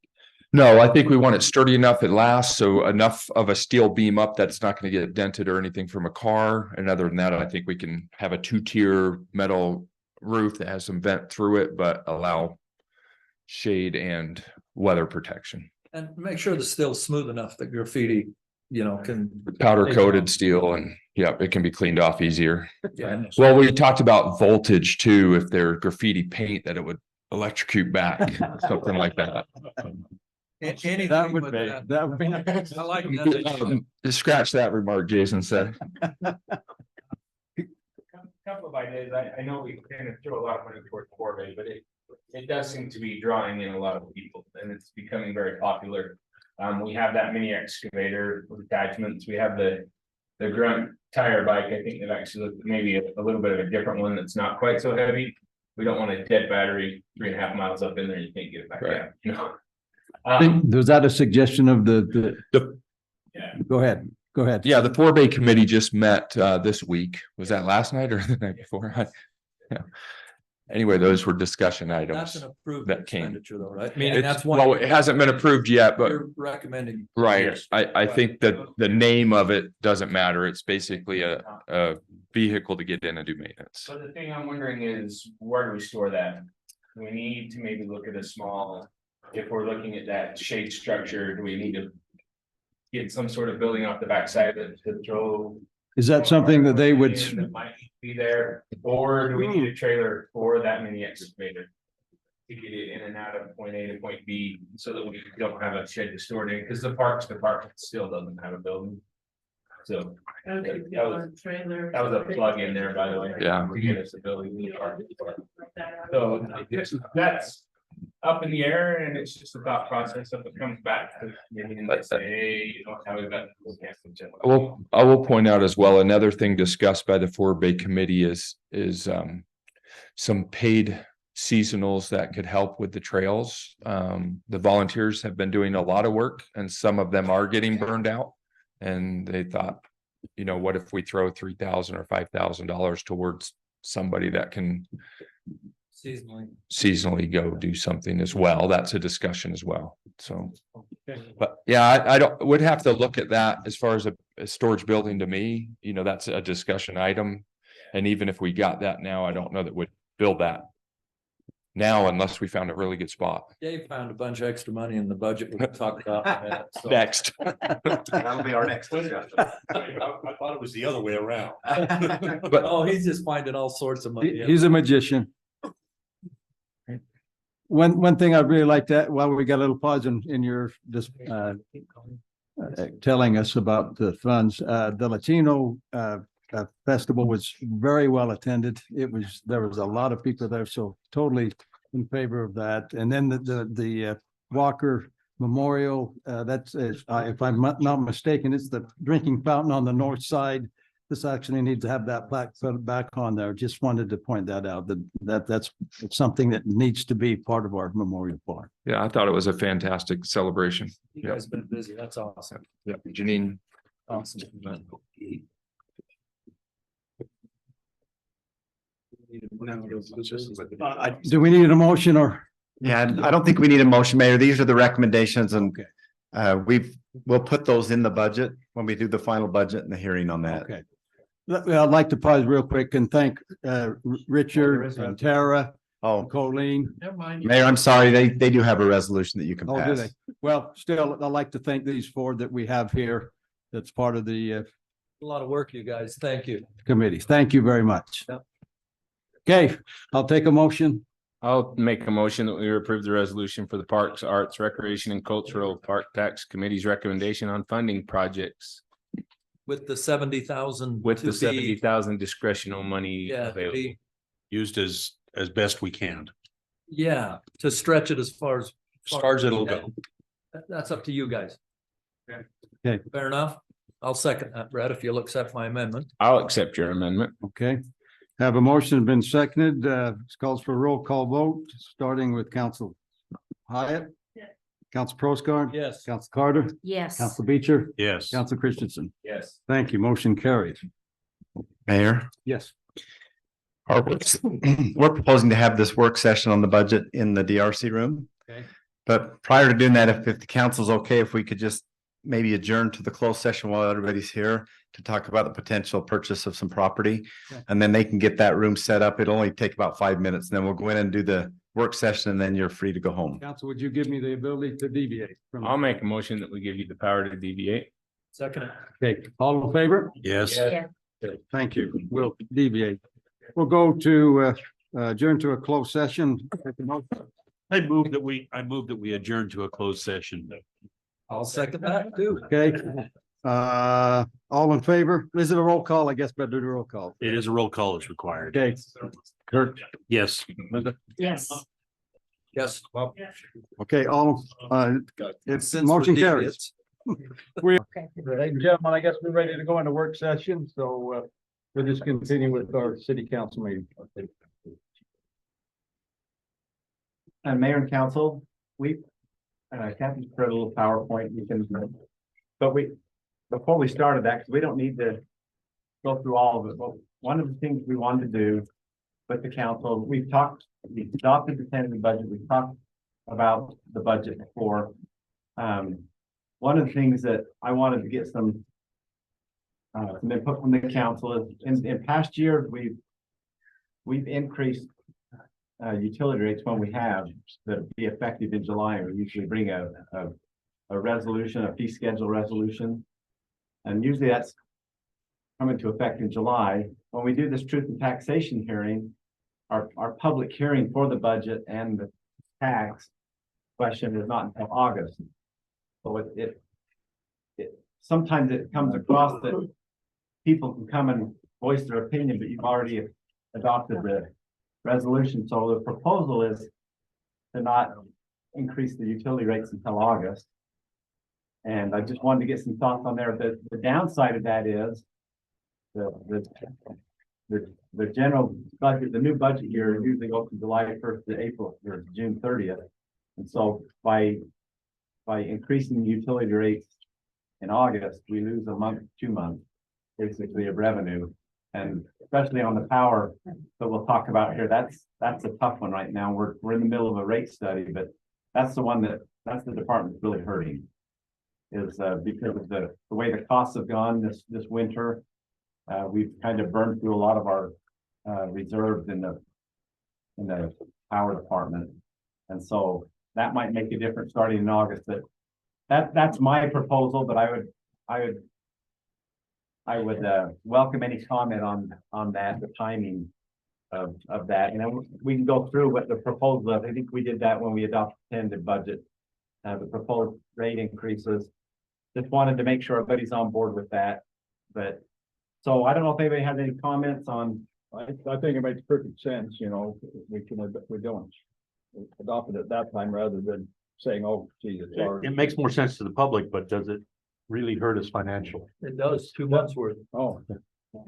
No, I think we want it sturdy enough it lasts, so enough of a steel beam up that's not going to get dented or anything from a car. And other than that, I think we can have a 2-tier metal roof that has some vent through it, but allow shade and weather protection. And make sure the steel's smooth enough that graffiti, you know, can. Powder coated steel and yeah, it can be cleaned off easier. Yeah. Well, we talked about voltage too, if they're graffiti paint that it would electrocute back, something like that. That would be nice. I like that. Just scratch that remark, Jason said. Couple of ideas. I know we kind of throw a lot of money towards 4-Bay, but it does seem to be drawing in a lot of people and it's becoming very popular. We have that mini excavator with attachments. We have the grunt tire bike. I think they've actually looked maybe a little bit of a different one that's not quite so heavy. We don't want a dead battery 3.5 miles up in there. You can't get it back down. You know. Was that a suggestion of the yeah. Go ahead. Yeah, the 4-Bay committee just met this week. Was that last night or the night before? Yeah. Anyway, those were discussion items. That's an approved that came. expenditure though, right? I mean, that's one. Well, it hasn't been approved yet, but You're recommending. right. Yes. I think that the name of it doesn't matter. It's basically a vehicle to get in and do maintenance. So the thing I'm wondering is, where do we store that? We need to maybe look at a small, if we're looking at that shade structure, do we need to get some sort of building off the backside of it to throw? Is that something that they would? That might be there, or do we need a trailer for that mini excavator to get it in and out of point A to point B, so that we don't have a shed to store it in, because the parks department still doesn't have a building. So that was a plug in there, by the way. Yeah. To get us a building. So that's up in the air, and it's just a thought process if it comes back to maybe and they say, you don't have a. Well, I will point out as well, another thing discussed by the 4-Bay committee is some paid seasonals that could help with the trails. The volunteers have been doing a lot of work and some of them are getting burned out. And they thought, you know, what if we throw $3,000 or $5,000 towards somebody that can Seasonally. seasonally go do something as well. That's a discussion as well. So, Okay. but yeah, I don't, would have to look at that as far as a storage building to me, you know, that's a discussion item. And even if we got that now, I don't know that we'd build that now unless we found a really good spot. Dave found a bunch of extra money in the budget we can talk about in a minute, so. Next. That'll be our next discussion. I thought it was the other way around. But, oh, he's just finding all sorts of money. He's a magician. One thing I'd really like to, while we got a little pause in your just telling us about the funds, the Latino festival was very well attended. There was a lot of people there, so totally in favor of that. And then the Walker Memorial, that's if I'm not mistaken, it's the drinking fountain on the north side. This actually needs to have that plaque put back on there. Just wanted to point that out, that's something that needs to be part of our memorial park. Yeah, I thought it was a fantastic celebration. You guys have been busy. That's awesome. Yeah, Janine. Awesome. Do we need a motion or? Yeah, I don't think we need a motion, Mayor. These are the recommendations and we'll put those in the budget when we do the final budget and the hearing on that. Okay. I'd like to pause real quick and thank Richard and Tara, Colleen. Mayor, I'm sorry, they do have a resolution that you can Oh, do they? pass. Well, still, I'd like to thank these four that we have here. That's part of the A lot of work, you guys. Thank you. committees. Thank you very much. Yep. Okay, I'll take a motion. I'll make a motion that we approve the resolution for the Parks, Arts, Recreation and Cultural Park Tax Committee's recommendation on funding projects With the 70,000. with the 70,000 discretional money Yeah, to available. be- Used as best we can. yeah, to stretch it as far as. Stars it'll go. That's up to you guys. Okay. Fair enough. I'll second that, Brett, if you'll accept my amendment. I'll accept your amendment. Okay. Have a motion been seconded. This calls for a roll call vote, starting with Council Hyatt. Yes. Council Proscar. Yes. Council Carter. Yes. Council Beecher. Yes. Council Christensen. Yes. Thank you. Motion carries. Mayor, Yes. we're proposing to have this work session on the budget in the DRC room. Okay. But prior to doing that, if the council's okay, if we could just maybe adjourn to the closed session while everybody's here to talk about the potential purchase of some property. Yeah. And then they can get that room set up. It'll only take about 5 minutes. And then we'll go in and do the work session and then you're free to go home. Council, would you give me the ability to deviate from? I'll make a motion that we give you the power to deviate. Second. Okay, all in favor? Yes. Yeah. Okay, thank you. We'll deviate. We'll go to adjourn to a closed session. I move that we adjourn to a closed session. I'll second that too. Okay, all in favor? Is it a roll call? I guess better do the roll call. It is a roll call is required. Okay. Kurt, Yes. Linda. Yes. Yes. Well, Okay, all, it's since we're motion carries. idiots. Ladies and gentlemen, I guess we're ready to go into work session, so we'll just continue with our city council meeting. And Mayor and Council, Kathy put a little PowerPoint, but before we started that, because we don't need to go through all of it, but one of the things we wanted to do with the council, we adopted the tentative budget, we talked about the budget before. One of the things that I wanted to get some input from the council is, in past years, we've increased utility rates when we have that be effective in July. We usually bring a resolution, a fee schedule resolution. And usually that's coming to effect in July. When we do this truth and taxation hearing, our public hearing for the budget and the tax question is not until August. So it sometimes it comes across that people can come and voice their opinion, but you've already adopted the resolution. So the proposal is to not increase the utility rates until August. And I just wanted to get some thoughts on there. The downside of that is the general budget, the new budget year usually goes from July 1st to April or June 30th. And so by increasing the utility rates in August, we lose a month, 2 months, basically of revenue. And especially on the power that we'll talk about here, that's a tough one right now. We're in the middle of a rate study, but that's the one that's the department that's really hurting. Is because of the way the costs have gone this winter. We've kind of burned through a lot of our reserves in the power department. And so that might make a difference starting in August. That's my proposal, but I would welcome any comment on that, the timing of that. And then we can go through what the proposal of. I think we did that when we adopted the budget. The proposed rate increases. Just wanted to make sure everybody's on board with that. But so I don't know if anybody has any comments on. I think it makes perfect sense, we don't adopt it at that time rather than saying, oh, geez, it's already. It makes more sense to the public, but does it really hurt us financially? It does, 2 months worth, Oh,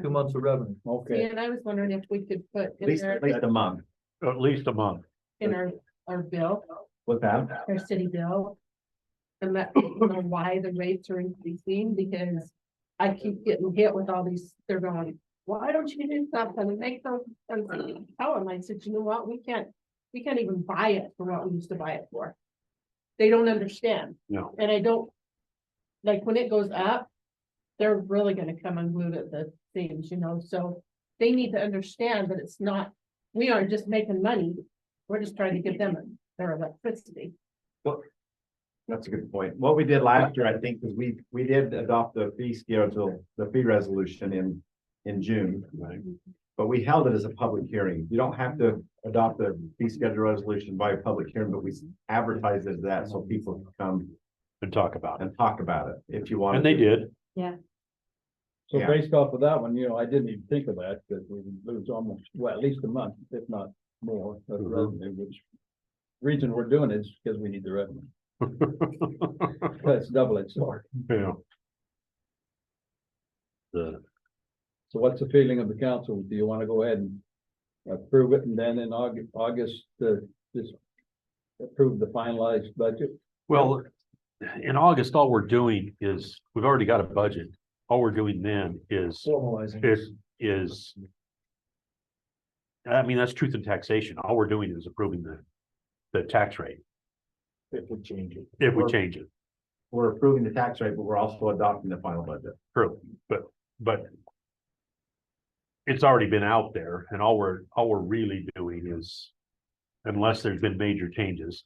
2 months of revenue. okay. And I was wondering if we could put At least a month. At least a month. in our bill, With that. our city bill. And let people know why the rates are increasing, because I keep getting hit with all these, they're going, why don't you do something and make those? Tell them, I said, you know what, we can't even buy it for what we used to buy it for. They don't understand. No. And I don't, like, when it goes up, they're really gonna come unglued at the seams, so they need to understand that it's not, we aren't just making money, we're just trying to give them their electricity. Well, that's a good point. What we did last year, I think, is we did adopt the fee schedule, the fee resolution in June. Right. But we held it as a public hearing. You don't have to adopt the fee schedule resolution by a public hearing, but we advertised it as that so people can come And talk about it. if you want. And they did. Yeah. So Yeah. based off of that one, I didn't even think of that, because we would lose almost, well, at least a month, if not more, of revenue, which reason we're doing it is because we need the revenue. That's double-edged sword. Yeah. So what's the feeling of the council? Do you want to go ahead and approve it and then in August, just approve the finalized budget? Well, in August, all we're doing is, we've already got a budget. All we're doing then is, Formalizing. I mean, that's truth and taxation. All we're doing is approving the tax rate. If we change it. If we change it. We're approving the tax rate, but we're also adopting the final budget. True, but it's already been out there, and all we're really doing is, unless there's been major changes,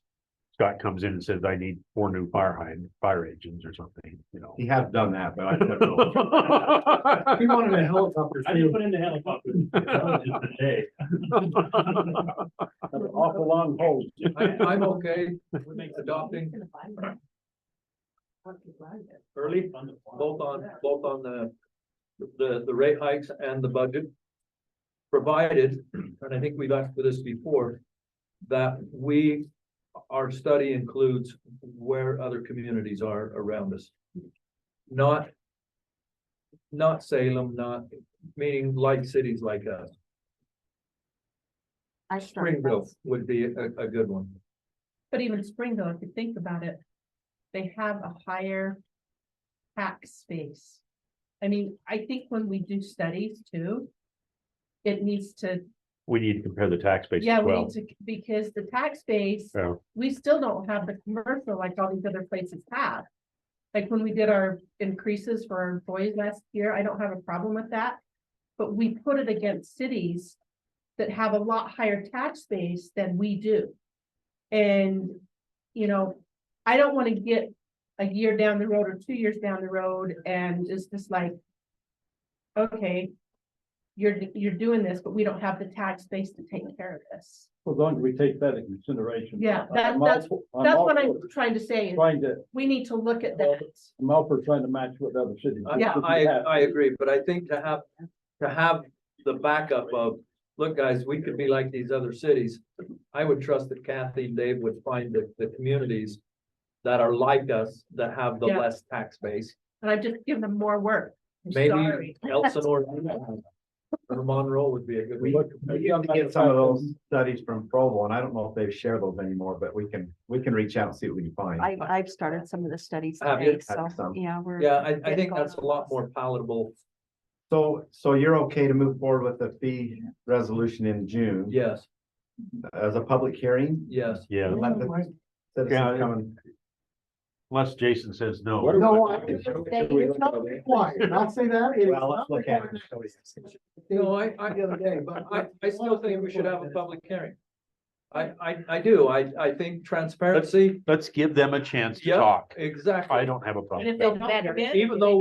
Scott comes in and says, I need 4 new fire engines or something, He has done that, but He wanted a helicopter. I didn't put in the helicopter. Today. Awful long hold. I'm okay with adopting early, both on the rate hikes and the budget. Provided, and I think we've asked for this before, that our study includes where other communities are around us. Not Salem, meaning like cities like us. Springville would be a good one. But even Springville, if you think about it, they have a higher tax base. I mean, I think when we do studies too, it needs to. We need to compare the tax base Yeah, as we well. need to, because the tax base, Yeah. we still don't have the commercial like all these other places have. Like when we did our increases for our employees last year, I don't have a problem with that. But we put it against cities that have a lot higher tax base than we do. And, I don't want to get a year down the road or 2 years down the road and just like, okay, you're doing this, but we don't have the tax base to take care of this. As long as we take that into consideration. Yeah, I'm that's all what I'm for trying to say. is Trying to, We need to look at that. I'm all for trying to match what other cities. do. Yeah. I agree, but I think to have the backup of, look, guys, we could be like these other cities. I would trust that Kathy and Dave would find the communities that are like us, that have the Yeah. less tax base. And I've just given them more work. I'm Maybe sorry. Elsinore or Monroe would be a good. We can get some of those studies from Provo, and I don't know if they share those anymore, but we can reach out and see what we can find. I've started some of the studies Have you? today, so, Some. yeah, Yeah, I think that's a lot more palatable So you're okay to move forward with the fee resolution in June Yes, as a public hearing? yes. Yeah, Let the citizens Yeah, come and- unless Jason says no. No, it's not required. I'll say that. Well, let's look at it. No, the other day, but I still think we should have a public hearing. I do. I think transparency. Let's give them a chance to Yep, talk. exactly. I don't have a problem. And if they better. Even though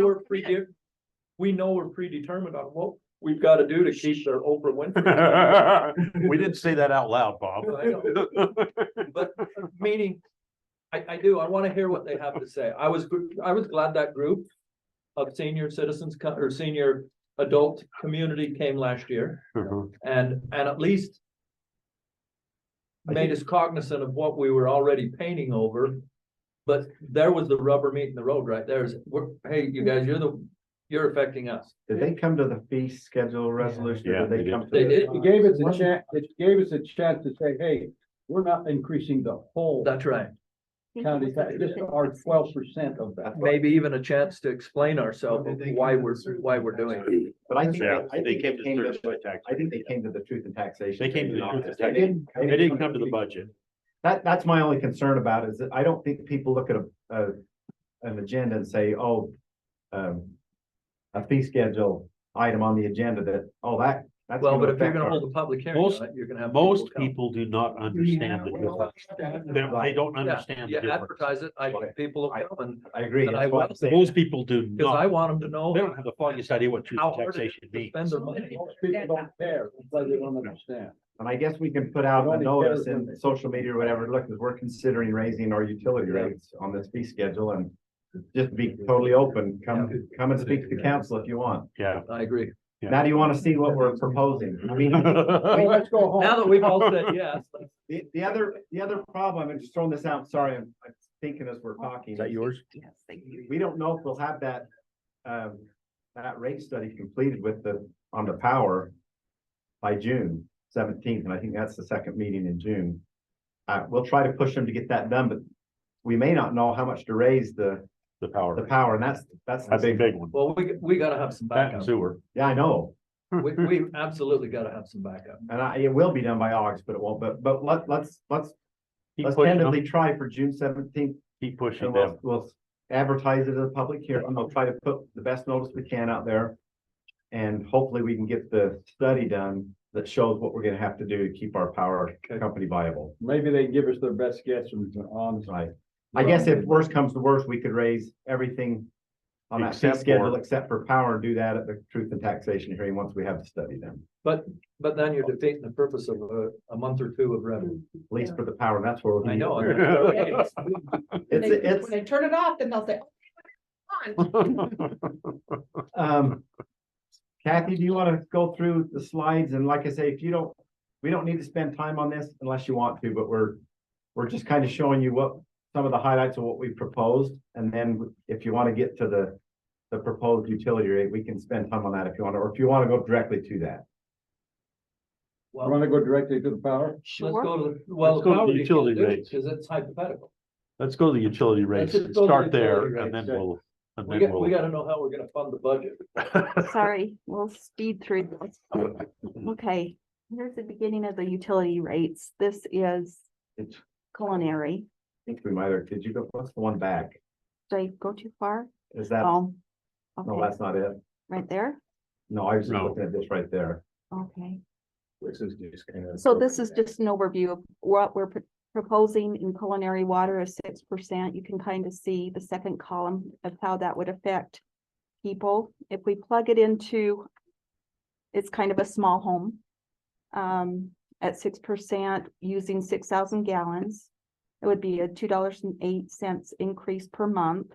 we know we're predetermined on what we've got to do to keep their Oprah Winfrey. We didn't say that out loud, Bob. I know. But meaning, I do, I want to hear what they have to say. I was glad that group of senior citizens or senior adult community came last year and at least made us cognizant of what we were already painting over. But there was the rubber meeting the road right there. Hey, you guys, you're affecting us. Did they come to the fee schedule resolution? Yeah, Or did they they come? did. to They the- did. It gave us a chance, to say, hey, we're not increasing the whole That's right. county tax, just our 12% of that. Maybe even a chance to explain ourselves of why we're doing it. But I think, Yeah, I they think came they to came to, certified tax. I think they came to the truth and taxation. They came to the truth and They taxation. They didn't come to the budget. That's my only concern about it, is that I don't think people look at an agenda and say, oh, a fee schedule item on the agenda that, oh, that's. Well, but if you're affect gonna our- hold a public hearing, Most- on it, you're gonna have. Most come. people do not understand the difference. They don't Yeah, understand the yeah, difference. advertise it. I think people will come and, I agree. and I That's why I'm will, saying Most that. people do because I not. want them to know They don't have the foggiest idea what truth how and hard it is taxation to means. spend their money. Most people don't care, because they don't understand. And I guess we can put out It a only notice cares when in social media or whatever, look, because we're considering raising our utility rates on this fee schedule, and just be totally open, come and speak to the council if you want. Yeah. I agree. Now, do you want to see what we're proposing? I mean, Well, let's go home. Now that we've all said yes, the other problem, I'm just throwing this out, sorry, I'm thinking as we're talking. Is that yours? We don't know if we'll have that rate study completed on the power by June 17th, and I think that's the second meeting in June. We'll try to push them to get that done, but we may not know how much to raise the power, and that's A big one. well, we gotta have some That and backup. sewer. Yeah, I know, We absolutely gotta have some backup. and it will be done by August, but it won't, but let's Keep pushing tentatively them. try for June 17th. Keep pushing And them. we'll advertise it as a public hearing, and we'll try to put the best notice we can out there. And hopefully we can get the study done that shows what we're gonna have to do to keep our power company viable. Maybe they give us their best guess on. Right. I guess if worst comes to worst, we could raise everything on that fee Except schedule for- except for power, and do that at the truth and taxation hearing once we have the study done. But then you're defeating the purpose of a month or two of revenue. At least for the power, that's where. we'll I be. know. It's, When they turn it off, then they'll say, Kathy, do you want to go through the slides? And like I say, if you don't, we don't need to spend time on this unless you want to, but we're just kind of showing you what some of the highlights of what we proposed. And then if you want to get to the proposed utility rate, we can spend time on that if you want, or if you want to go directly to that. I want to go directly to the power. Let's go to, well, Let's go to power the you utility can't do rates. Because it's hypothetical. Let's go to the utility rates, just go to the start there, utility and then rates. we'll, We gotta know how we're gonna fund the budget. Sorry, we'll speed through this. Okay, here's the beginning of the utility rates. This is It's, culinary. I think we might have, did you go, what's the one back? Did I go too far? Is that, Oh, no, okay, that's not it. right there. No, I was just No. looking at this right there. Okay, This is just kind of. so this is just an overview of what we're proposing in culinary water is 6%. You can kind of see the second column of how that would affect people. If we plug it into, it's kind of a small home. At 6% using 6,000 gallons, it would be a $2.08 increase per month.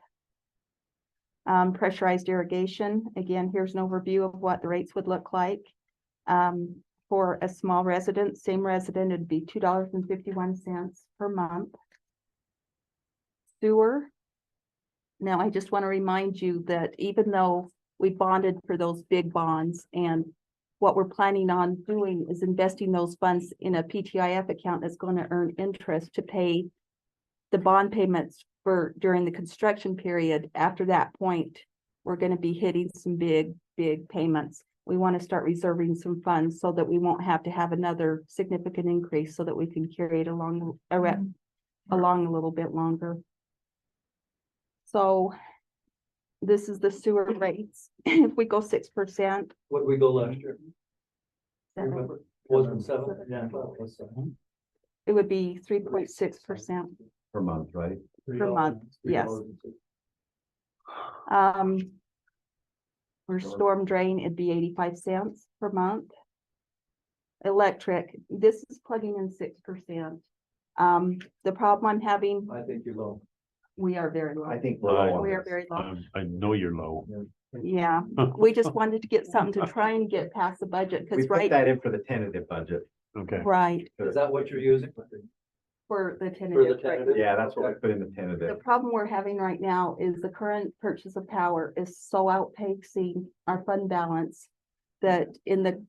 Pressurized irrigation, again, here's an overview of what the rates would look like. For a small resident, same resident, it'd be $2.51 per month. Sewer. Now, I just want to remind you that even though we bonded for those big bonds, and what we're planning on doing is investing those funds in a PTIF account that's going to earn interest to pay the bond payments for during the construction period. After that point, we're going to be hitting some big big payments. We want to start reserving some funds so that we won't have to have another significant increase so that we can carry it along a little bit longer. So this is the sewer rates. If we go 6%. What did we go last year? Remember? Wasn't seven? Yeah. It would be 3.6% Per month, right? per month, yes. For storm drain, it'd be 85 cents per month. Electric, this is plugging in 6%. The problem I'm having, I think you're low. we are very low. I think we're low on We are this. very low. I know you're low. Yeah, we just wanted to get something to try and get past the budget, We because put right, that in for the tentative budget. Okay. right, Is that what you're using? for the tentative. right now. Yeah, that's what we put in the The tentative. problem we're having right now is the current purchase of power is so outpacing our fund balance that in the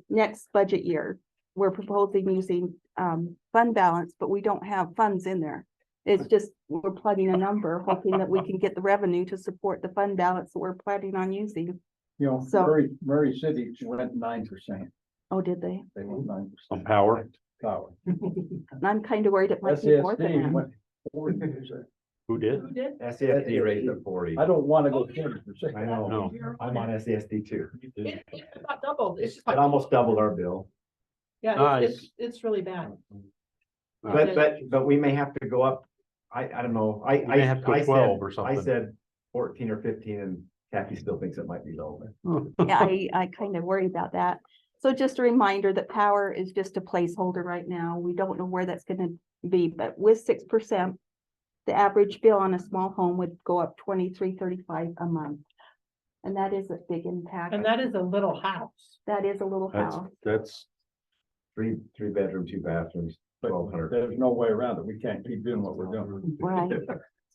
next budget year, we're proposing using fund balance, but we don't have funds in there. It's just, we're plugging a number, hoping that we can get the revenue to support the fund balance that we're planning on using. You know, So- Murray City went 9%. Oh, did they? They went 9%. On power? Power. And I'm kind of worried it might be more than SESD that. went 40%. Who did? SESD raised it 40. I don't want to go 10%. I know. No. I'm on SESD too. It's not doubled, it's just It almost doubled our bill. yeah, Nice. it's really bad. But we may have to go up. I don't know. We may have to go 12 or I something. said 14 or 15 and Kathy still thinks it might be low. Yeah, I kind of worry about that. So just a reminder that power is just a placeholder right now. We don't know where that's gonna be, but with 6%, the average bill on a small home would go up $23.35 a month. And that is a big impact. And that is a little house. That is a little house. That's, Three bedroom, 2 bathrooms, But 1,200. there's no way around it. We can't keep doing what we're doing. Right.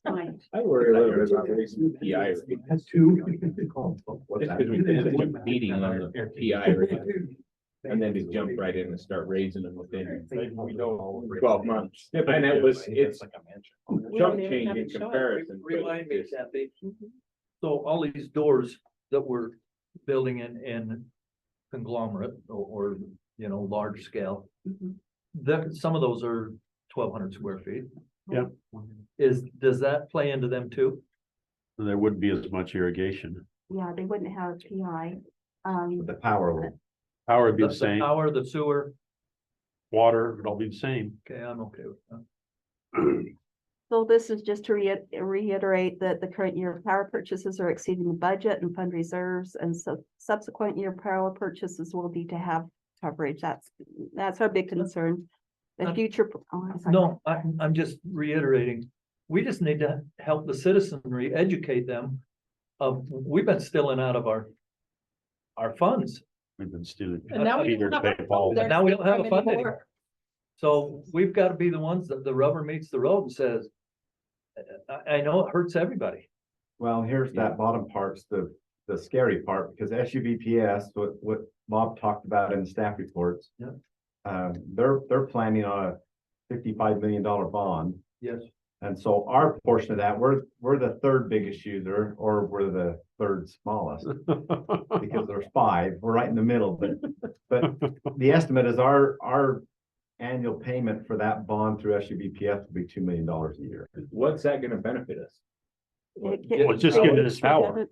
Fine. I worry a little bit about raising the PI rate. What's Just that? because we did such a beating on the PI rate. And then to jump right in and start raising them within 12 months. And it's chunk change in comparison. but Remind me, it's- Kathy. Mhm. So all these doors that we're building in conglomerate or, you know, large scale, Mhm. that, some of those are 1,200 square feet. yeah, Does that play into them too? there wouldn't be as much irrigation. Yeah, they wouldn't have PI. The power will. Power would be the The same, power, the sewer, water would all be the same. okay, I'm okay with that. So this is just to reiterate that the current year power purchases are exceeding the budget and fund reserves, and so subsequent year power purchases will need to have coverage. That's our big concern. The I'm- future. Oh, I'm sorry. No, I'm just reiterating, we just need to help the citizenry, educate them. We've been stealing out of our funds, We've been stealing. And now we Peter don't to have pay a Paul. and now we don't have a fund anymore. anymore. So we've got to be the ones that the rubber meets the road and says, I know it hurts everybody. Well, here's that bottom part's the scary part, because SUVPS, what Bob talked about in the staff reports. Yeah. They're planning on a $55 million bond. Yes. And so our portion of that, we're the third biggest user, or we're the third smallest, because there's 5, we're right in the middle, but the estimate is our annual payment for that bond through SUVPS will be $2 million a year. What's that gonna benefit us? Well, just giving us power.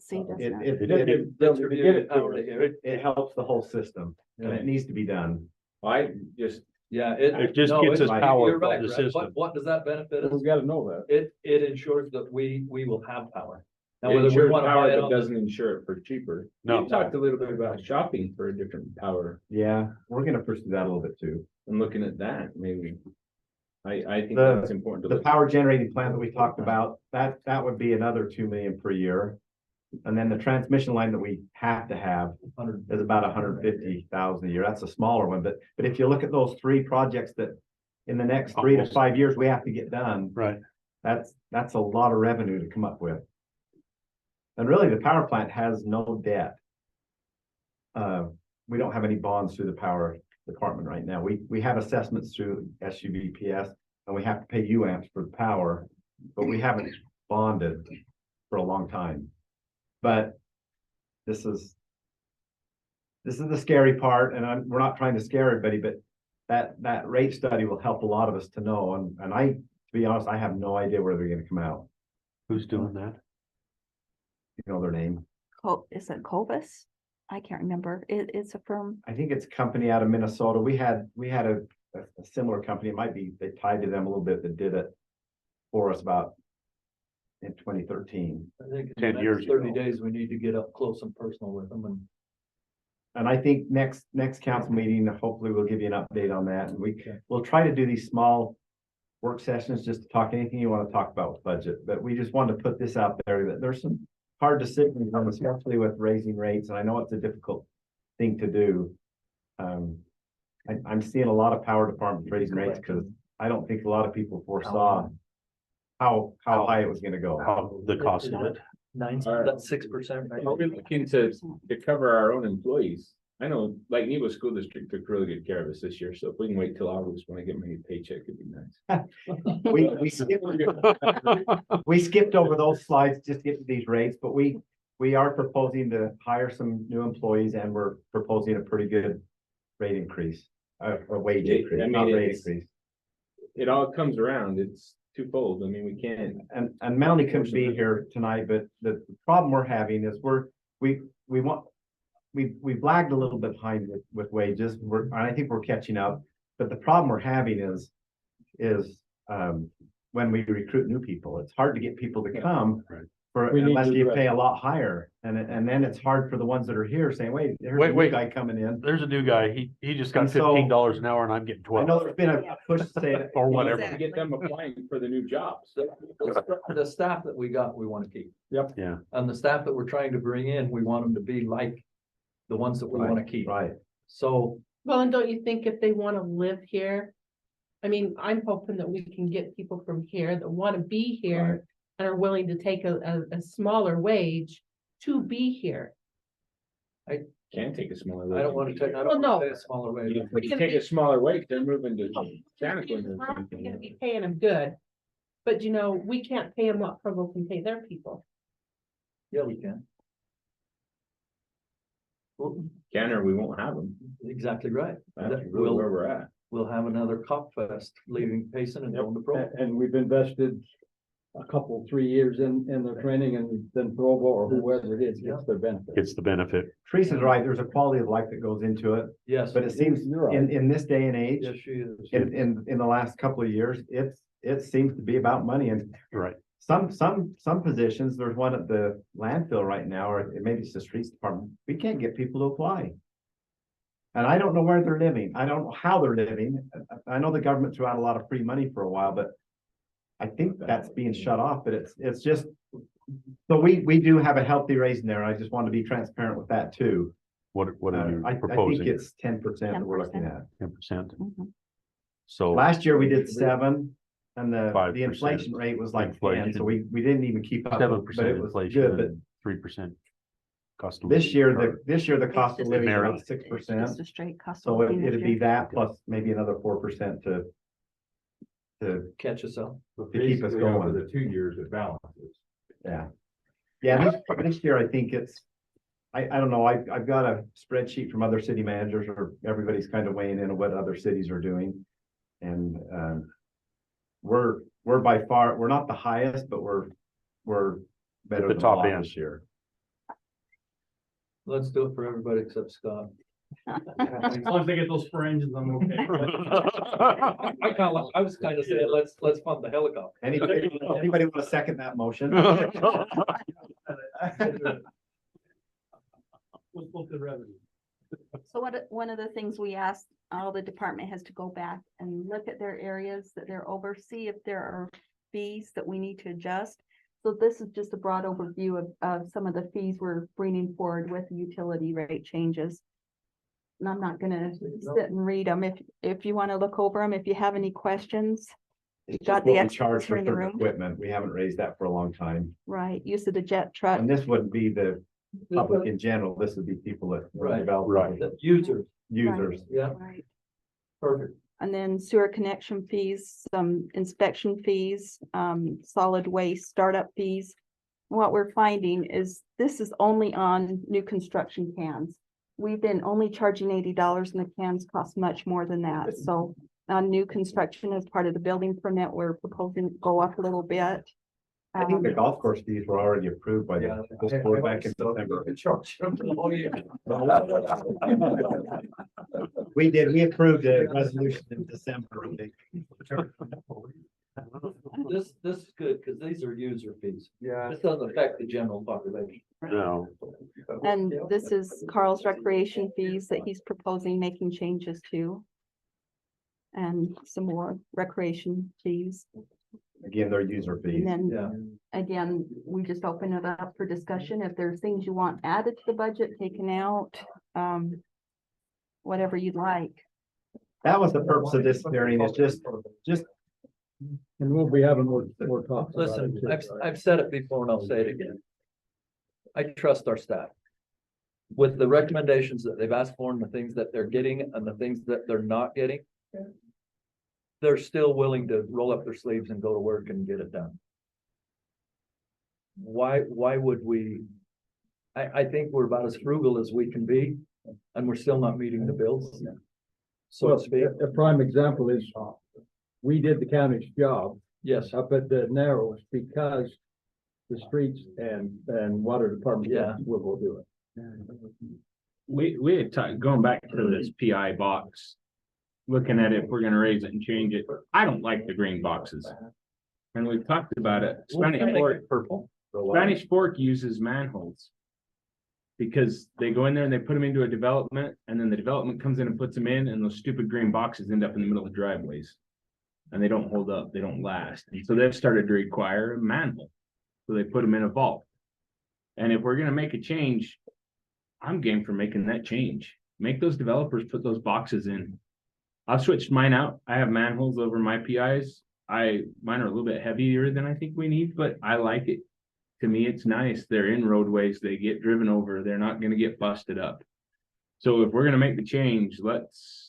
It helps the whole system, and it needs to be done. I just, Yeah. It just no, gets us it's- power you're from right, the Brett. system. What does that benefit us? We've got to know that. It ensures that we will have power. Now, it whether we insures want to power, buy it but on doesn't insure it for cheaper. No. You talked a little bit about shopping for a different power Yeah, we're gonna pursue that a little bit too. and looking at that, maybe. I think The- that's important to The look. power generating plant that we talked about, that would be another 2 million per year. And then the transmission line that we have to have is about 150,000 a year. That's a smaller one, but if you look at those 3 projects that in the next 3 to 5 years, we have to get done, Right. that's a lot of revenue to come up with. And really, the power plant has no debt. We don't have any bonds through the power department right now. We have assessments through SUVPS, and we have to pay UAMPS for the power, but we haven't bonded for a long time. But this is the scary part, and we're not trying to scare everybody, but that rate study will help a lot of us to know, and I, to be honest, I have no idea where they're gonna come out. Who's doing that? You know their name? Is it Covis? I can't remember. It's a firm. I think it's a company out of Minnesota. We had a similar company. It might be, they tied to them a little bit, that did it for us about in 2013. I think in 10 the years next 30 ago. days, we need to get up close and personal with them And I think next council meeting, hopefully we'll give you an update on that. And we'll try to do these small work sessions, just to talk anything you want to talk about with budget. But we just wanted to put this out there, that there's some hard decisions, especially with raising rates. And I know it's a difficult thing to do. I'm seeing a lot of power departments raising rates, because I don't think a lot of people foresaw how high it was gonna go. How the cost of it. 6%. Are we looking to cover our own employees? I know, like Nebo School District took really good care of us this year, so if we can wait till August when I get my paycheck, it'd be nice. We skipped over those slides just to get to these rates, but we are proposing to hire some new employees, and we're proposing a pretty good rate increase, a wage increase, not rate increase. It all comes around. It's twofold. I mean, we can't. And Melanie couldn't be here tonight, but the problem we're having is we've lagged a little bit behind with wages. I think we're catching up, but the problem we're having is when we recruit new people, it's hard to get people to come unless you pay a lot higher. And then it's hard for the ones that are here saying, wait, there's a new guy coming in. There's a new guy. He just got And so- $15 an hour and I'm getting I 12. know there's been a push to say that. Or whatever. To get them applying for the new jobs. The staff that we got, we want to keep. Yep. Yeah. And the staff that we're trying to bring in, we want them to be like the ones that we want to keep. Right. So Well, and don't you think if they want to live here? I mean, I'm hoping that we can get people from here that want to be here and are willing to take a smaller wage to be here. Can't take a smaller. I don't want to take, I Well, don't no. want to pay a smaller wage. If you take a smaller wage, they're moving to Santa We're Cruz. not gonna be paying them good, but you know, we can't pay them what Provo can pay their people. Yeah, we can. Can, or we won't have them. Exactly right. That's really where we're at. We'll have another cop fest leaving Payson and going to Provo. And we've invested a couple, 3 years in their training, and then Provo or whoever it is gets their benefit. It's the benefit. Teresa's right. There's a quality of life that goes into it, Yes. but it seems You're right. in this day and age, Yes, she is. in the last couple of years, it seems to be about money. And Right. some positions, there's one at the landfill right now, or maybe it's the streets department. We can't get people to apply. And I don't know where they're living. I don't know how they're living. I know the government threw out a lot of free money for a while, but I think that's being shut off, but it's just, so we do have a healthy raise in there. I just want to be transparent with that too. What are you I think proposing? it's 10% that we're looking at. 10%. Mhm. So. Last year we did 7, and the 5% inflation rate was like 10, inflation. so we didn't even keep up. 7% But it was inflation good, but and 3% cost. of this living. year, the cost of just living is merit. about 6%. Just a straight cost. So of living it'd this be year. that plus maybe another 4% to Catch us up. keep us going. The 2 years it balances. Yeah. Yeah, this year I think it's, I don't know, I've got a spreadsheet from other city managers, or everybody's kind of weighing in on what other cities are doing. And we're by far, we're not the highest, but we're better The than a top lot end. this year. Let's do it for everybody except Scott. As long as they get those fringes, I'm okay. I was kind of saying, let's fund the helicopter. Anybody want to second that motion? We'll the revenue. So one of the things we asked all the department heads to go back and look at their areas that they're over, see if there are fees that we need to adjust. So this is just a broad overview of some of the fees we're bringing forward with utility rate changes. And I'm not gonna sit and read them. If you want to look over them, if you have any questions. It's Got just the what we experts charge here for in the certain room. equipment. We haven't raised that for a long time. Right, use of the jet truck. And this wouldn't be the public in general. This would be people that Right, develop. right. The users, Users. yeah, Right. perfect. And then sewer connection fees, some inspection fees, solid waste startup fees. what we're finding is this is only on new construction cans. We've been only charging $80 and the cans cost much more than that. So on new construction as part of the building permit, we're proposing to go up a little bit. I think the golf course fees were already approved by this board back in September. We approved a resolution in December. I think. This is good, because these are user fees. Yeah. This doesn't affect the general population. No. And this is Carl's recreation fees that he's proposing making changes to. And some more recreation fees. Again, they're user fees. And then, again, we just open it up for discussion. If there's things you want added to the budget, taken out, whatever you'd like. That was the purpose of this hearing, is just. And we'll be having more talks. about Listen, it. I've said it before and I'll say it again. I trust our staff. With the recommendations that they've asked for and the things that they're getting and the things that they're not getting. They're still willing to roll up their sleeves and go to work and get it done. Why would we? I think we're about as frugal as we can be, and we're still not meeting the bills. So Well, to speak. a prime example is, we did the county's job Yes, up at the Narrows because the streets and water department will go do it. We had talked, going back to this PI box, looking at it, if we're gonna raise it and change it. I don't like the green boxes. And we've talked about it. Spanish Fork uses manholes. Because they go in there and they put them into a development, and then the development comes in and puts them in, and those stupid green boxes end up in the middle of driveways. And they don't hold up, they don't last. And so they've started to require a manhole. So they put them in a vault. And if we're gonna make a change, I'm game for making that change. Make those developers put those boxes in. I've switched mine out. I have manholes over my PIs. Mine are a little bit heavier than I think we need, but I like it. To me, it's nice. They're in roadways. They get driven over. They're not gonna get busted up. So if we're gonna make the change, let's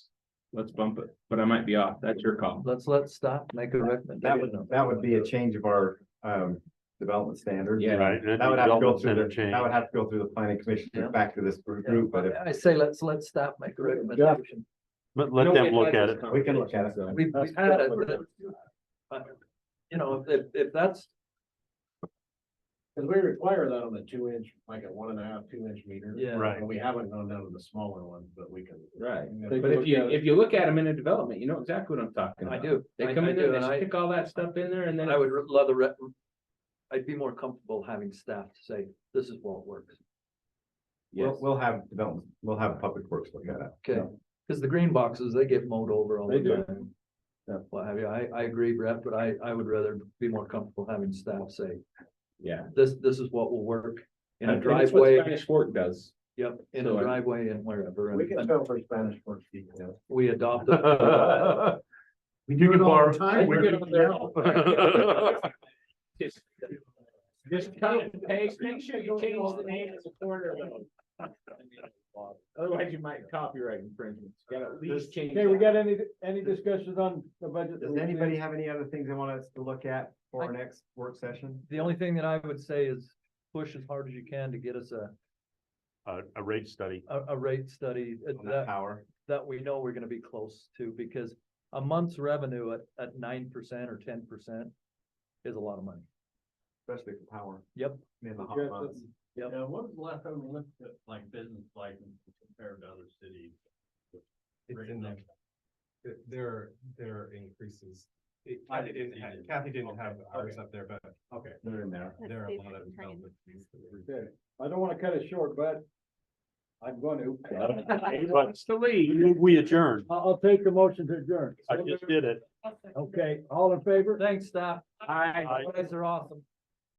bump it, but I might be off. That's your call. Let's stop, make a recommendation. That would be a change of our development standards. Yeah. Right. That would have to go through Development that would have to go through the planning commission, back to this group, but if I say let's stop, make a recommendation. But let them look at it. we can look at it. We've had it. You know, if that's, Cause we require that on the 2-inch, like a 1.5, 2-inch meter. Yeah. Right. And we haven't gone down to the smaller ones, but we can. Right. Take a But look at it. if you look at them in a development, you know exactly what I'm talking I about. do. They come I in do, there, and they I- stick all that stuff in there, and then I would love I'd be more comfortable having staff to say, this is what works. We'll have development, we'll have public works look at it. Okay, because the green boxes, they get mowed over all the They do. time. What have you, I agree, Brett, but I would rather be more comfortable having staff say, yeah. this is what will work in a And it's what driveway. Spanish Fork does. Yep, in So a I- driveway and wherever. We can And show for Spanish Fork details. we adopted. We You can borrow. We're good on there. Just cut and paste, make sure you change the name as a quarter though. Otherwise you might copyright infringements. You gotta at least change. Okay, we that. got any discussions on the budget? Does anybody have any other things they want us to look at for our next work session? The only thing that I would say is push as hard as you can to get us A rate study. a rate study On that power? that we know we're gonna be close to, because a month's revenue at 9% or 10% is a lot of money. Especially for power. Yep. In the hot months. Yep. Yeah, what was the last time we looked at like business license compared to other cities? It's in there. Their increases. Kathy didn't have ours up there, but Okay, they're in there. there are a lot of development. Okay, I don't wanna cut it short, but I'm going to. What's the lead? We adjourn. I'll take the motion to adjourn. I just did it. Okay, all in favor? Thanks, staff. Hi. You guys are awesome.